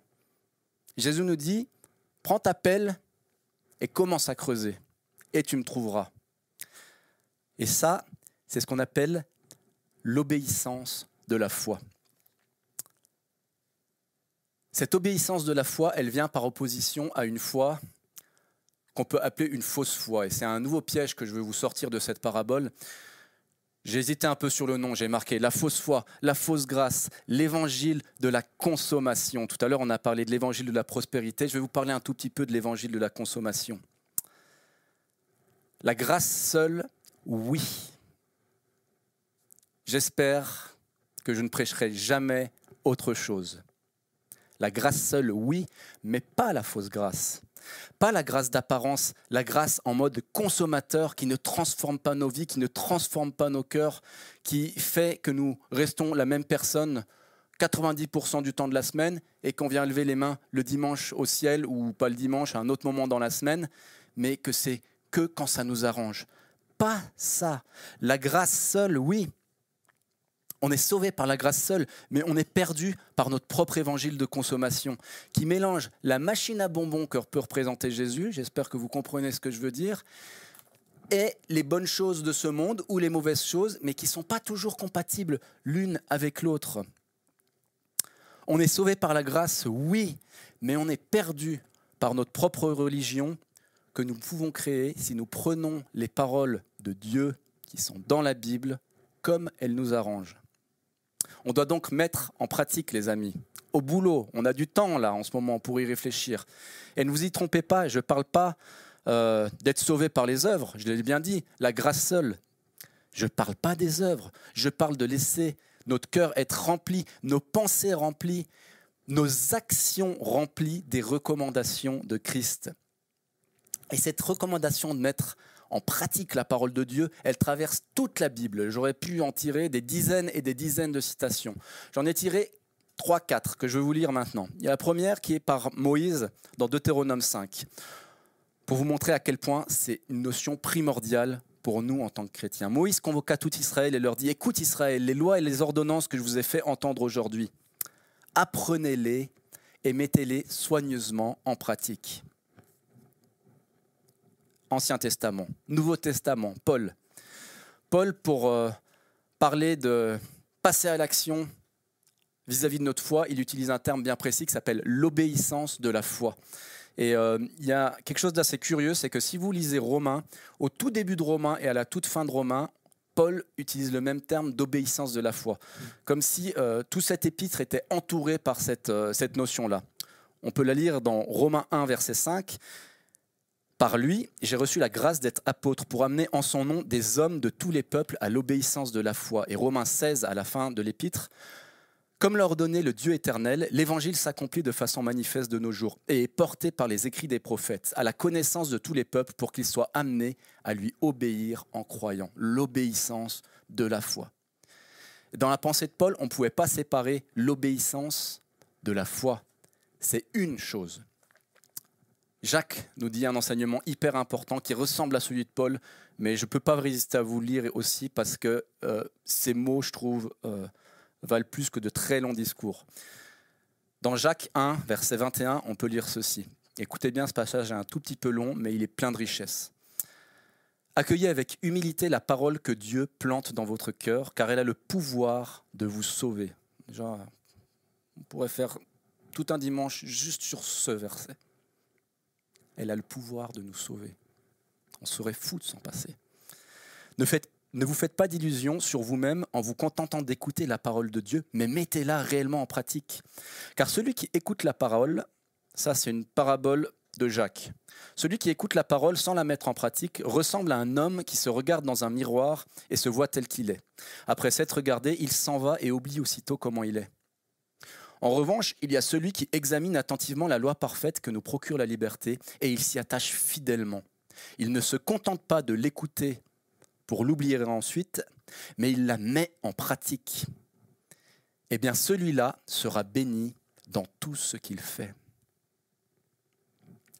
B: Jésus nous dit, prends ta pelle et commence à creuser. Et tu me trouveras. Et ça, c'est ce qu'on appelle l'obéissance de la foi. Cette obéissance de la foi, elle vient par opposition à une foi qu'on peut appeler une fausse foi. Et c'est un nouveau piège que je veux vous sortir de cette parabole. J'ai hésité un peu sur le nom, j'ai marqué la fausse foi, la fausse grâce, l'évangile de la consommation. Tout à l'heure, on a parlé de l'évangile de la prospérité. Je vais vous parler un tout petit peu de l'évangile de la consommation. La grâce seule, oui. J'espère que je ne prêcherai jamais autre chose. La grâce seule, oui, mais pas la fausse grâce. Pas la grâce d'apparence, la grâce en mode consommateur qui ne transforme pas nos vies, qui ne transforme pas nos cœurs, qui fait que nous restons la même personne 90% du temps de la semaine et qu'on vient lever les mains le dimanche au ciel ou pas le dimanche à un autre moment dans la semaine, mais que c'est que quand ça nous arrange. Pas ça. La grâce seule, oui. On est sauvé par la grâce seule, mais on est perdu par notre propre évangile de consommation qui mélange la machine à bonbons que peut représenter Jésus, j'espère que vous comprenez ce que je veux dire, et les bonnes choses de ce monde ou les mauvaises choses, mais qui ne sont pas toujours compatibles l'une avec l'autre. On est sauvé par la grâce, oui, mais on est perdu par notre propre religion que nous pouvons créer si nous prenons les paroles de Dieu qui sont dans la Bible comme elles nous arrangent. On doit donc mettre en pratique, les amis. Au boulot, on a du temps là en ce moment pour y réfléchir. Et ne vous y trompez pas, je ne parle pas d'être sauvé par les œuvres, je l'ai bien dit, la grâce seule. Je ne parle pas des œuvres, je parle de laisser notre cœur être rempli, nos pensées remplies, nos actions remplies des recommandations de Christ. Et cette recommandation de mettre en pratique la parole de Dieu, elle traverse toute la Bible. J'aurais pu en tirer des dizaines et des dizaines de citations. J'en ai tiré 3-4 que je vais vous lire maintenant. Il y a la première qui est par Moïse dans Deutéronome 5, pour vous montrer à quel point c'est une notion primordiale pour nous en tant que chrétiens. Moïse convoqua tout Israël et leur dit « Écoute Israël, les lois et les ordonnances que je vous ai fait entendre aujourd'hui, apprenez-les et mettez-les soigneusement en pratique. » Ancien Testament, Nouveau Testament, Paul. Paul, pour parler de passer à l'action vis-à-vis de notre foi, il utilise un terme bien précis qui s'appelle l'obéissance de la foi. Et il y a quelque chose d'assez curieux, c'est que si vous lisez Romains, au tout début de Romains et à la toute fin de Romains, Paul utilise le même terme d'obéissance de la foi, comme si tout cet épître était entouré par cette notion-là. On peut la lire dans Romains 1, verset 5. Par lui, j'ai reçu la grâce d'être apôtre pour amener en son nom des hommes de tous les peuples à l'obéissance de la foi. Et Romains 16, à la fin de l'épître, comme l'a ordonné le Dieu éternel, l'évangile s'accomplit de façon manifeste de nos jours et est porté par les écrits des prophètes à la connaissance de tous les peuples pour qu'ils soient amenés à lui obéir en croyant. L'obéissance de la foi. Dans la pensée de Paul, on ne pouvait pas séparer l'obéissance de la foi. C'est une chose. Jacques nous dit un enseignement hyper important qui ressemble à celui de Paul, mais je ne peux pas résister à vous le lire aussi parce que ces mots, je trouve, valent plus que de très longs discours. Dans Jacques 1, verset 21, on peut lire ceci. Écoutez bien, ce passage est un tout petit peu long, mais il est plein de richesse. « Accueillez avec humilité la parole que Dieu plante dans votre cœur, car elle a le pouvoir de vous sauver. » Déjà, on pourrait faire tout un dimanche juste sur ce verset. Elle a le pouvoir de nous sauver. On serait fou de s'en passer. Ne vous faites pas d'illusions sur vous-même en vous contentant d'écouter la parole de Dieu, mais mettez-la réellement en pratique. Car celui qui écoute la parole, ça c'est une parabole de Jacques. Celui qui écoute la parole sans la mettre en pratique ressemble à un homme qui se regarde dans un miroir et se voit tel qu'il est. Après s'être regardé, il s'en va et oublie aussitôt comment il est. En revanche, il y a celui qui examine attentivement la loi parfaite que nous procure la liberté et il s'y attache fidèlement. Il ne se contente pas de l'écouter pour l'oublier ensuite, mais il la met en pratique, eh bien celui-là sera béni dans tout ce qu'il fait.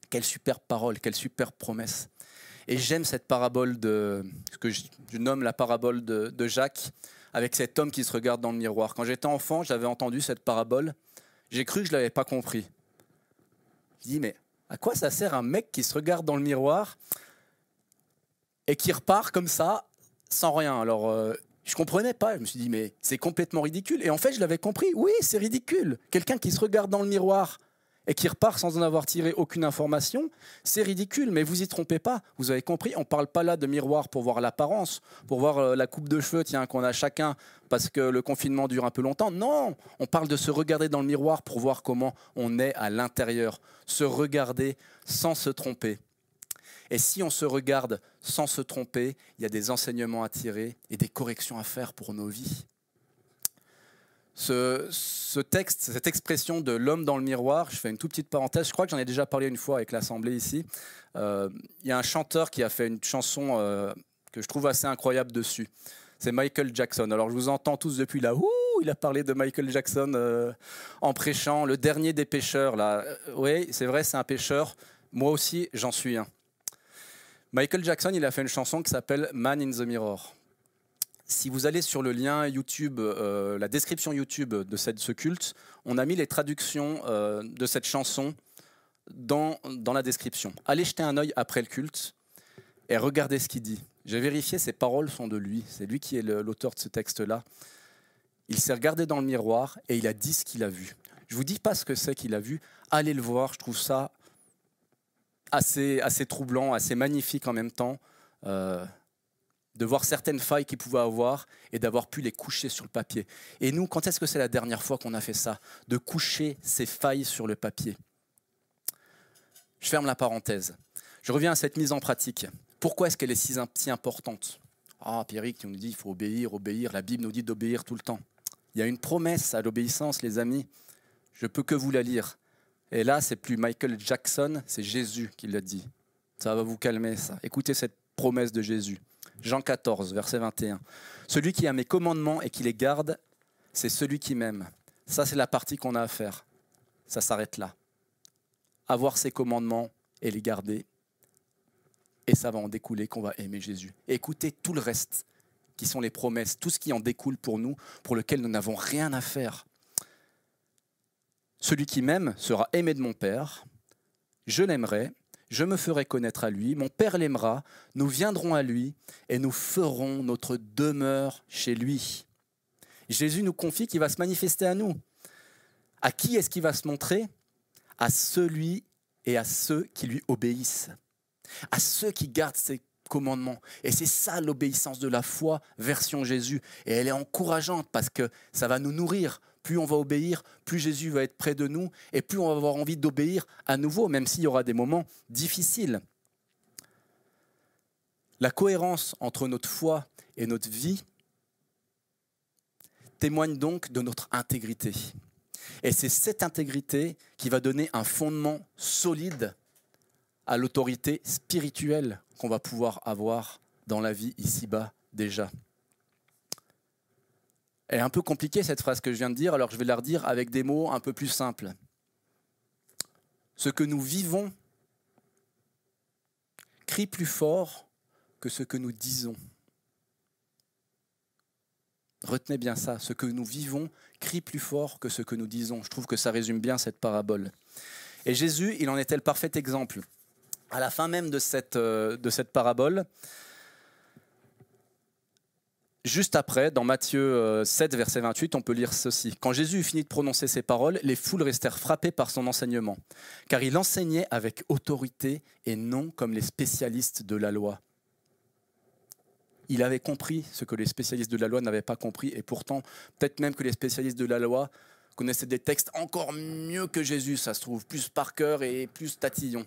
B: Quelle superbe parole, quelle superbe promesse. Et j'aime cette parabole ce que je nomme la parabole de Jacques, avec cet homme qui se regarde dans le miroir. Quand j'étais enfant, j'avais entendu cette parabole, j'ai cru que je ne l'avais pas compris. Je dis, mais à quoi ça sert un mec qui se regarde dans le miroir et qui repart comme ça, sans rien? Alors, je ne comprenais pas. Je me suis dit, mais c'est complètement ridicule. Et en fait, je l'avais compris. Oui, c'est ridicule. Quelqu'un qui se regarde dans le miroir et qui repart sans en avoir tiré aucune information, c'est ridicule. Mais vous y trompez pas. Vous avez compris, on ne parle pas là de miroir pour voir l'apparence, pour voir la coupe de cheveux qu'on a chacun parce que le confinement dure un peu longtemps. Non, on parle de se regarder dans le miroir pour voir comment on est à l'intérieur. Se regarder sans se tromper. Et si on se regarde sans se tromper, il y a des enseignements à tirer et des corrections à faire pour nos vies. Ce texte, cette expression de l'homme dans le miroir, je fais une toute petite parenthèse, je crois que j'en ai déjà parlé une fois avec l'Assemblée ici. Il y a un chanteur qui a fait une chanson que je trouve assez incroyable dessus. C'est Michael Jackson. Alors je vous entends tous depuis là, il a parlé de Michael Jackson en prêchant, le dernier des pécheurs. Là. Oui, c'est vrai, c'est un pécheur. Moi aussi, j'en suis un. Michael Jackson, il a fait une chanson qui s'appelle Man in the Mirror. Si vous allez sur le lien YouTube, la description YouTube de ce culte, on a mis les traductions de cette chanson dans la description. Allez jeter un œil après le culte et regardez ce qu'il dit. J'ai vérifié, ces paroles sont de lui. C'est lui qui est l'auteur de ce texte-là. Il s'est regardé dans le miroir et il a dit ce qu'il a vu. Je ne vous dis pas ce que c'est qu'il a vu. Allez le voir, je trouve ça assez troublant, assez magnifique en même temps, de voir certaines failles qu'il pouvait avoir et d'avoir pu les coucher sur le papier. Et nous, quand est-ce que c'est la dernière fois qu'on a fait ça? De coucher ces failles sur le papier. Je ferme la parenthèse. Je reviens à cette mise en pratique. Pourquoi est-ce qu'elle est si importante? Pierrick, tu nous dit qu'il faut obéir. La Bible nous dit d'obéir tout le temps. Il y a une promesse à l'obéissance, les amis. Je ne peux que vous la lire. Et là, c'est plus Michael Jackson, c'est Jésus qui l'a dit. Ça va vous calmer, ça. Écoutez cette promesse de Jésus. Jean 14, verset 21. Celui qui a mes commandements et qui les garde, c'est celui qui m'aime. Ça, c'est la partie qu'on a à faire. Ça s'arrête là. Avoir ses commandements et les garder. Et ça va en découler qu'on va aimer Jésus. Et écoutez tout le reste, qui sont les promesses, tout ce qui en découle pour nous, pour lequel nous n'avons rien à faire. Celui qui m'aime sera aimé de mon Père, je l'aimerai, je me ferai connaître à lui, mon Père l'aimera, nous viendrons à lui et nous ferons notre demeure chez lui. Jésus nous confie qu'il va se manifester à nous. À qui est-ce qu'il va se montrer? À celui et à ceux qui lui obéissent, à ceux qui gardent ses commandements. Et c'est ça l'obéissance de la foi version Jésus. Et elle est encourageante parce que ça va nous nourrir. Plus on va obéir, plus Jésus va être près de nous et plus on va avoir envie d'obéir à nouveau, même s'il y aura des moments difficiles. La cohérence entre notre foi et notre vie témoigne donc de notre intégrité. Et c'est cette intégrité qui va donner un fondement solide à l'autorité spirituelle qu'on va pouvoir avoir dans la vie ici-bas déjà. Elle est un peu compliquée cette phrase que je viens de dire, alors je vais la redire avec des mots un peu plus simples. Ce que nous vivons crie plus fort que ce que nous disons. Retenez bien ça, ce que nous vivons crie plus fort que ce que nous disons. Je trouve que ça résume bien cette parabole. Et Jésus, il en était le parfait exemple. À la fin même de cette parabole, juste après, dans Matthieu 7, verset 28, on peut lire ceci. Quand Jésus eut fini de prononcer ces paroles, les foules restèrent frappées par son enseignement, car il enseignait avec autorité et non comme les spécialistes de la loi. Il avait compris ce que les spécialistes de la loi n'avaient pas compris, et pourtant, peut-être même que les spécialistes de la loi connaissaient des textes encore mieux que Jésus, ça se trouve, plus par cœur et plus tatillon.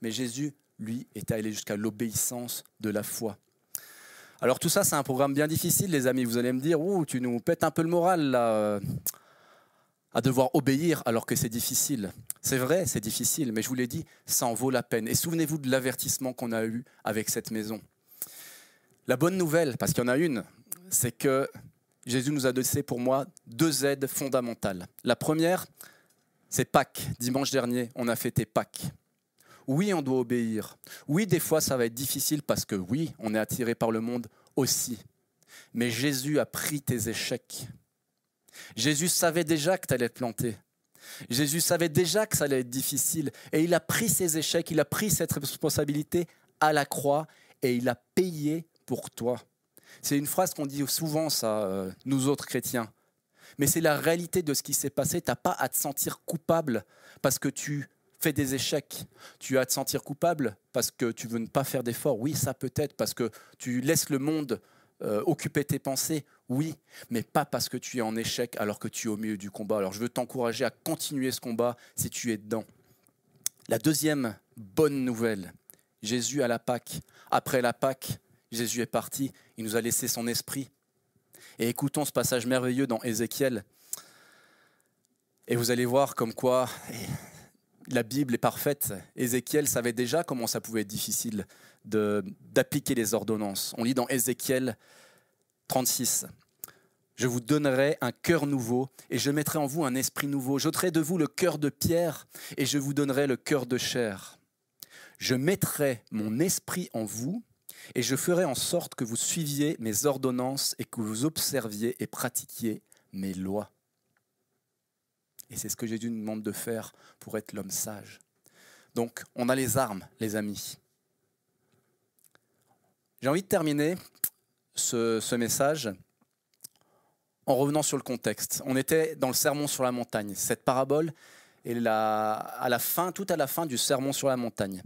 B: Mais Jésus, lui, était allé jusqu'à l'obéissance de la foi. Alors tout ça, c'est un programme bien difficile, les amis. Vous allez me dire, tu nous pètes un peu le moral là, à devoir obéir alors que c'est difficile. C'est vrai, c'est difficile, mais je vous l'ai dit, ça en vaut la peine. Et souvenez-vous de l'avertissement qu'on a eu avec cette maison. La bonne nouvelle, parce qu'il y en a une, c'est que Jésus nous a donné pour moi 2 aides fondamentales. La première, c'est Pâques. Dimanche dernier, on a fêté Pâques. Oui, on doit obéir. Oui, des fois, ça va être difficile parce que oui, on est attiré par le monde aussi. Mais Jésus a pris tes échecs. Jésus savait déjà que tu allais te planter. Jésus savait déjà que ça allait être difficile. Et il a pris ses échecs, il a pris cette responsabilité à la croix et il a payé pour toi. C'est une phrase qu'on dit souvent, ça, nous autres chrétiens. Mais c'est la réalité de ce qui s'est passé. Tu n'as pas à te sentir coupable parce que tu fais des échecs. Tu as à te sentir coupable parce que tu veux ne pas faire d'efforts. Oui, ça peut être parce que tu laisses le monde occuper tes pensées. Oui, mais pas parce que tu es en échec alors que tu es au milieu du combat. Alors je veux t'encourager à continuer ce combat si tu es dedans. La deuxième bonne nouvelle, Jésus à la Pâque. Après la Pâque, Jésus est parti. Il nous a laissé son esprit. Et écoutons ce passage merveilleux dans Ézéchiel. Et vous allez voir comme quoi la Bible est parfaite. Ézéchiel savait déjà comment ça pouvait être difficile d'appliquer les ordonnances. On lit dans Ézéchiel 36. « Je vous donnerai un cœur nouveau et je mettrai en vous un esprit nouveau. J'ôterai de vous le cœur de pierre et je vous donnerai le cœur de chair. Je mettrai mon esprit en vous et je ferai en sorte que vous suiviez mes ordonnances et que vous observiez et pratiquiez mes lois. » Et c'est ce que Jésus nous demande de faire pour être l'homme sage. Donc, on a les armes, les amis. J'ai envie de terminer ce message en revenant sur le contexte. On était dans le sermon sur la montagne. Cette parabole est tout à la fin du sermon sur la montagne.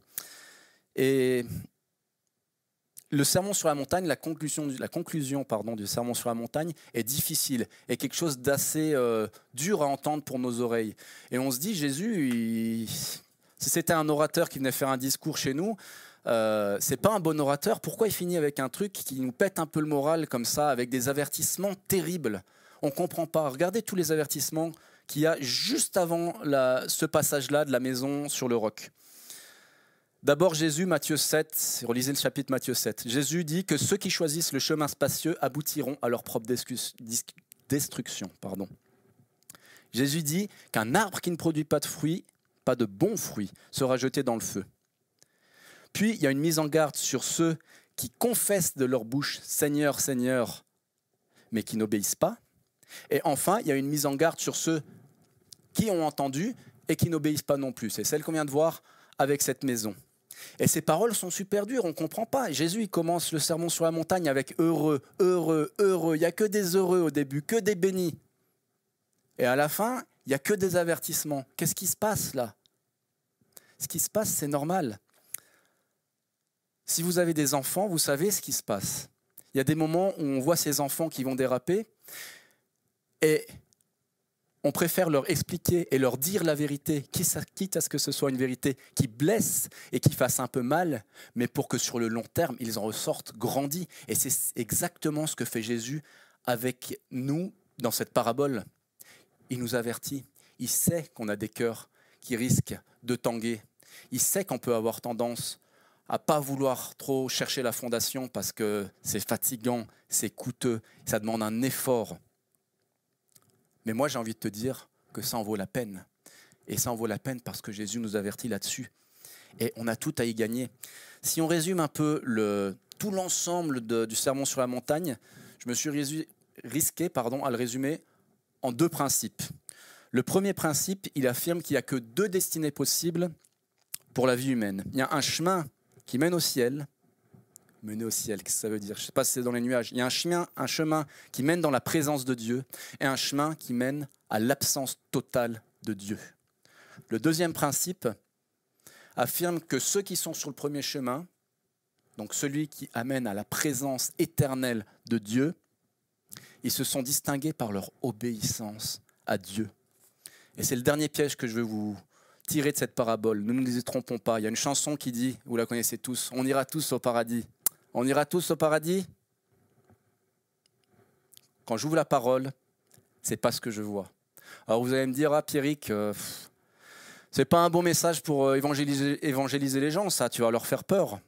B: Et le sermon sur la montagne, la conclusion du sermon sur la montagne est difficile, est quelque chose d'assez dur à entendre pour nos oreilles. Et on se dit, Jésus, si c'était un orateur qui venait faire un discours chez nous, c'est pas un bon orateur. Pourquoi il finit avec un truc qui nous pète un peu le moral comme ça, avec des avertissements terribles? On comprend pas. Regardez tous les avertissements qu'il y a juste avant ce passage-là de la maison sur le roc. D'abord, Jésus, Matthieu 7, relisez le chapitre Matthieu 7. Jésus dit que ceux qui choisissent le chemin spacieux aboutiront à leur propre destruction. Jésus dit qu'un arbre qui ne produit pas de fruits, pas de bons fruits, sera jeté dans le feu. Puis, il y a une mise en garde sur ceux qui confessent de leur bouche « Seigneur, Seigneur », mais qui n'obéissent pas. Et enfin, il y a une mise en garde sur ceux qui ont entendu et qui n'obéissent pas non plus. C'est celle qu'on vient de voir avec cette maison. Et ces paroles sont super dures, on ne comprend pas. Jésus, il commence le sermon sur la montagne avec « heureux, heureux, heureux ». Il n'y a que des heureux au début, que des bénis. Et à la fin, il n'y a que des avertissements. Qu'est-ce qui se passe là? Ce qui se passe, c'est normal. Si vous avez des enfants, vous savez ce qui se passe. Il y a des moments où on voit ces enfants qui vont déraper et on préfère leur expliquer et leur dire la vérité, quitte à ce que ce soit une vérité qui blesse et qui fasse un peu mal, mais pour que sur le long terme, ils en ressortent grandis. Et c'est exactement ce que fait Jésus avec nous dans cette parabole. Il nous avertit. Il sait qu'on a des cœurs qui risquent de tanguer. Il sait qu'on peut avoir tendance à ne pas vouloir trop chercher la fondation parce que c'est fatigant, c'est coûteux, ça demande un effort. Mais moi, j'ai envie de te dire que ça en vaut la peine. Et ça en vaut la peine parce que Jésus nous avertit là-dessus. Et on a tout à y gagner. Si on résume un peu tout l'ensemble du sermon sur la montagne, je me suis risqué à le résumer en 2 principes. Le premier principe, il affirme qu'il n'y a que 2 destinées possibles pour la vie humaine. Il y a un chemin qui mène au ciel. Mener au ciel, qu'est-ce que ça veut dire? Je ne sais pas si c'est dans les nuages. Il y a un chemin qui mène dans la présence de Dieu et un chemin qui mène à l'absence totale de Dieu. Le deuxième principe affirme que ceux qui sont sur le premier chemin, donc celui qui amène à la présence éternelle de Dieu, ils se sont distingués par leur obéissance à Dieu. Et c'est le dernier piège que je veux vous tirer de cette parabole. Nous ne nous y trompons pas. Il y a une chanson qui dit, vous la connaissez tous, « On ira tous au paradis ». On ira tous au paradis? Quand j'ouvre la parole, c'est pas ce que je vois. Alors vous allez me dire, Pierrick, c'est pas un bon message pour évangéliser les gens, ça, tu vas leur faire peur.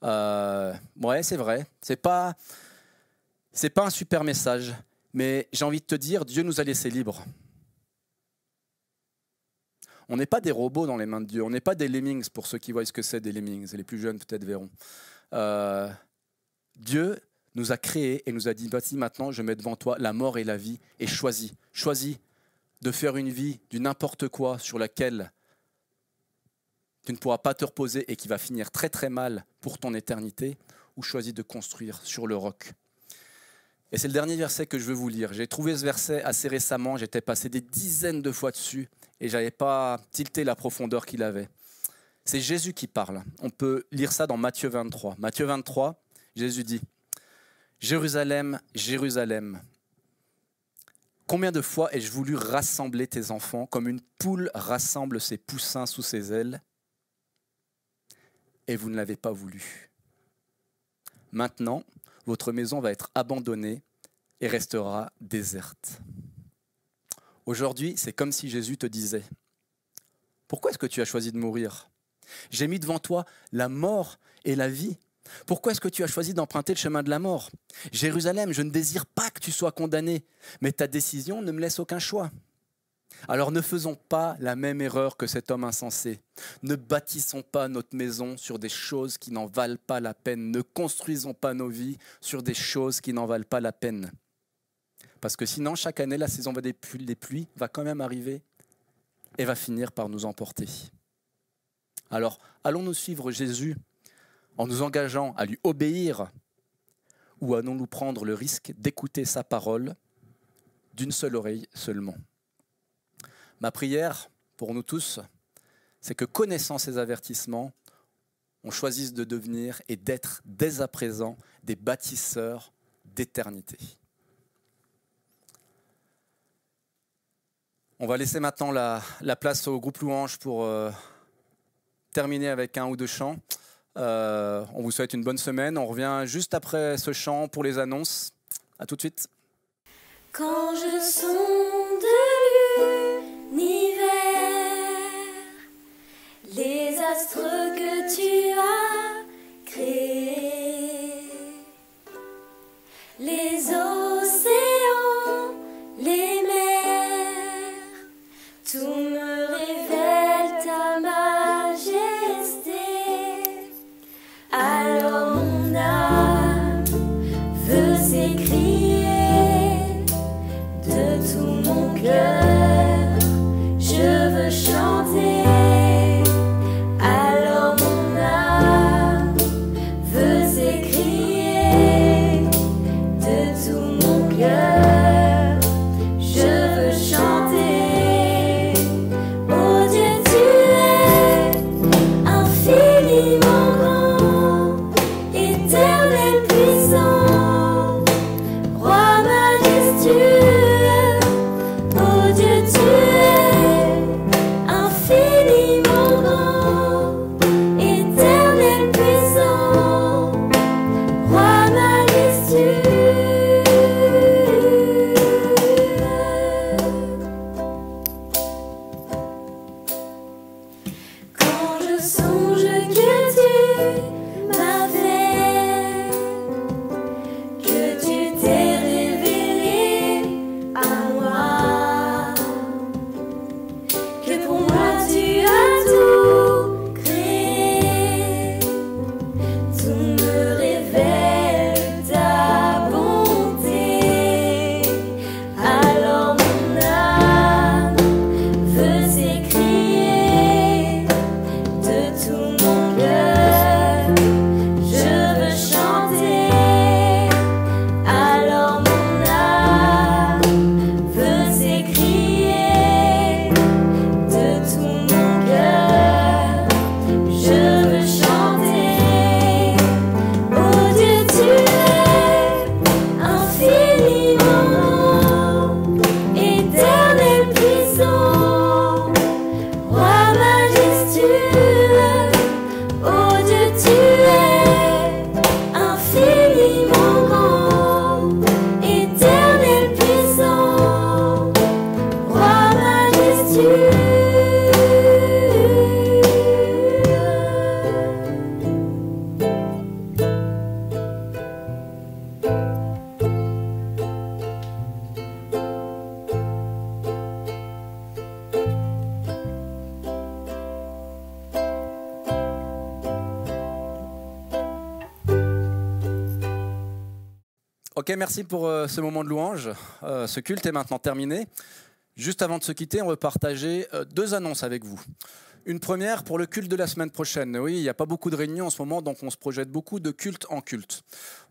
B: Ouais, c'est vrai. C'est pas C'est pas un super message, mais j'ai envie de te dire, Dieu nous a laissés libres. On n'est pas des robots dans les mains de Dieu, on n'est pas des lemmings, pour ceux qui voient ce que c'est des lemmings, et les plus jeunes peut-être verront. Dieu nous a créés et nous a dit, voici maintenant, je mets devant toi la mort et la vie, et choisis de faire une vie du n'importe quoi sur laquelle tu ne pourras pas te reposer et qui va finir très très mal pour ton éternité, ou choisis de construire sur le roc. Et c'est le dernier verset que je veux vous lire. J'ai trouvé ce verset assez récemment, j'étais passé des dizaines de fois dessus et je n'avais pas tilté la profondeur qu'il avait. C'est Jésus qui parle. On peut lire ça dans Matthieu 23. Matthieu 23, Jésus dit « Jérusalem, Jérusalem, combien de fois ai-je voulu rassembler tes enfants comme une poule rassemble ses poussins sous ses ailes, et vous ne l'avez pas voulu. Maintenant, votre maison va être abandonnée et restera déserte. » Aujourd'hui, c'est comme si Jésus te disait « Pourquoi est-ce que tu as choisi de mourir ? J'ai mis devant toi la mort et la vie. Pourquoi est-ce que tu as choisi d'emprunter le chemin de la mort ? Jérusalem, je ne désire pas que tu sois condamné, mais ta décision ne me laisse aucun choix. Alors ne faisons pas la même erreur que cet homme insensé. Ne bâtissons pas notre maison sur des choses qui n'en valent pas la peine. Ne construisons pas nos vies sur des choses qui n'en valent pas la peine. Parce que sinon, chaque année, la saison des pluies va quand même arriver et va finir par nous emporter. Alors, allons-nous suivre Jésus en nous engageant à lui obéir, ou allons-nous prendre le risque d'écouter sa parole d'une seule oreille seulement ? Ma prière pour nous tous, c'est que connaissant ces avertissements, on choisisse de devenir et d'être dès à présent des bâtisseurs d'éternité. On va laisser maintenant la place au groupe Louange pour terminer avec un ou deux chants. On vous souhaite une bonne semaine. On revient juste après ce chant pour les annonces. À tout de suite.
A: Quand je sonde l'univers, les astres que tu as créés, les océans, les mers, tout me révèle ta majesté. Alors mon âme veut s'écrier de tout mon cœur, je veux chanter. Alors mon âme
B: Ok, merci pour ce moment de louange. Ce culte est maintenant terminé. Juste avant de se quitter, on veut partager 2 annonces avec vous. Une première pour le culte de la semaine prochaine. Oui, il n'y a pas beaucoup de réunions en ce moment, donc on se projette beaucoup de culte en culte.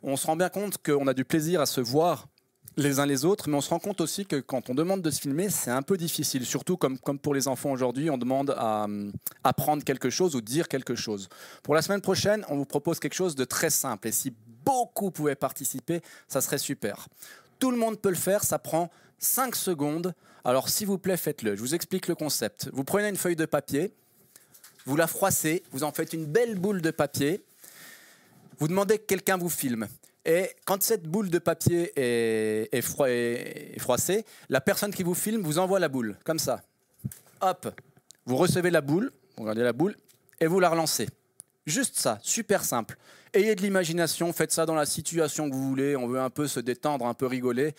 B: On se rend bien compte qu'on a du plaisir à se voir les uns les autres, mais on se rend compte aussi que quand on demande de se filmer, c'est un peu difficile. Surtout comme pour les enfants aujourd'hui, on demande à apprendre quelque chose ou dire quelque chose. Pour la semaine prochaine, on vous propose quelque chose de très simple. Et si beaucoup pouvaient participer, ça serait super. Tout le monde peut le faire, ça prend 5 secondes. Alors s'il vous plaît, faites-le. Je vous explique le concept. Vous prenez une feuille de papier, vous la froissez, vous en faites une belle boule de papier. Vous demandez que quelqu'un vous filme. Et quand cette boule de papier est froissée, la personne qui vous filme vous envoie la boule, comme ça. Hop, vous recevez la boule, vous regardez la boule, et vous la relancez. Juste ça, super simple. Ayez de l'imagination, faites ça dans la situation que vous voulez. On veut un peu se détendre, un peu rigoler.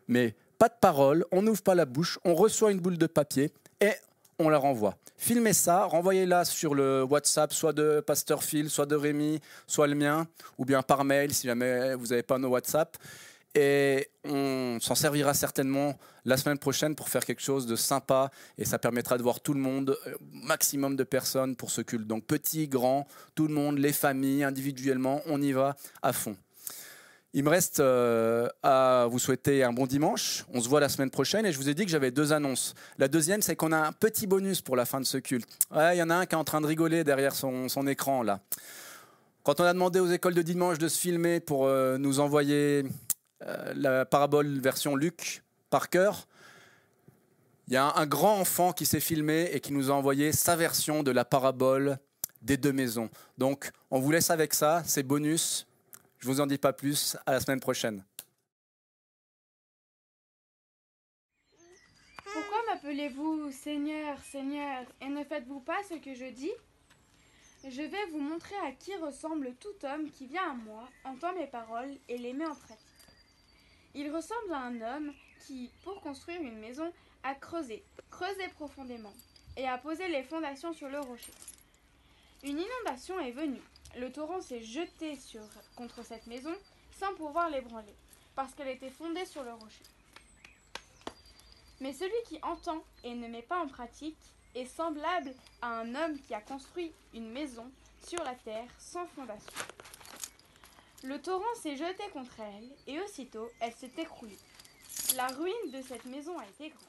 B: Mais pas de parole, on n'ouvre pas la bouche, on reçoit une boule de papier et on la renvoie. Filmez ça, renvoyez-la sur le WhatsApp, soit de Pasteur Phil, soit de Rémi, soit le mien, ou bien par mail si jamais vous n'avez pas nos WhatsApp. Et on s'en servira certainement la semaine prochaine pour faire quelque chose de sympa. Et ça permettra de voir tout le monde, maximum de personnes pour ce culte. Donc petits, grands, tout le monde, les familles, individuellement, on y va à fond. Il me reste à vous souhaiter un bon dimanche. On se voit la semaine prochaine et je vous ai dit que j'avais 2 annonces. La deuxième, c'est qu'on a un petit bonus pour la fin de ce culte. Ouais, il y en a un qui est en train de rigoler derrière son écran là. Quand on a demandé aux écoles de dimanche de se filmer pour nous envoyer la parabole version Luc par cœur, il y a un grand enfant qui s'est filmé et qui nous a envoyé sa version de la parabole des 2 maisons. Donc on vous laisse avec ça, c'est bonus. Je ne vous en dis pas plus, à la semaine prochaine.
D: Pourquoi m'appelez-vous Seigneur, Seigneur, et ne faites-vous pas ce que je dis? Je vais vous montrer à qui ressemble tout homme qui vient à moi, entend mes paroles et les met en pratique. Il ressemble à un homme qui, pour construire une maison, a creusé profondément, et a posé les fondations sur le rocher. Une inondation est venue. Le torrent s'est jeté contre cette maison sans pouvoir l'ébranler, parce qu'elle était fondée sur le rocher. Mais celui qui entend et ne met pas en pratique est semblable à un homme qui a construit une maison sur la terre sans fondation. Le torrent s'est jeté contre elle, et aussitôt elle s'est écroulée. La ruine de cette maison a été grande.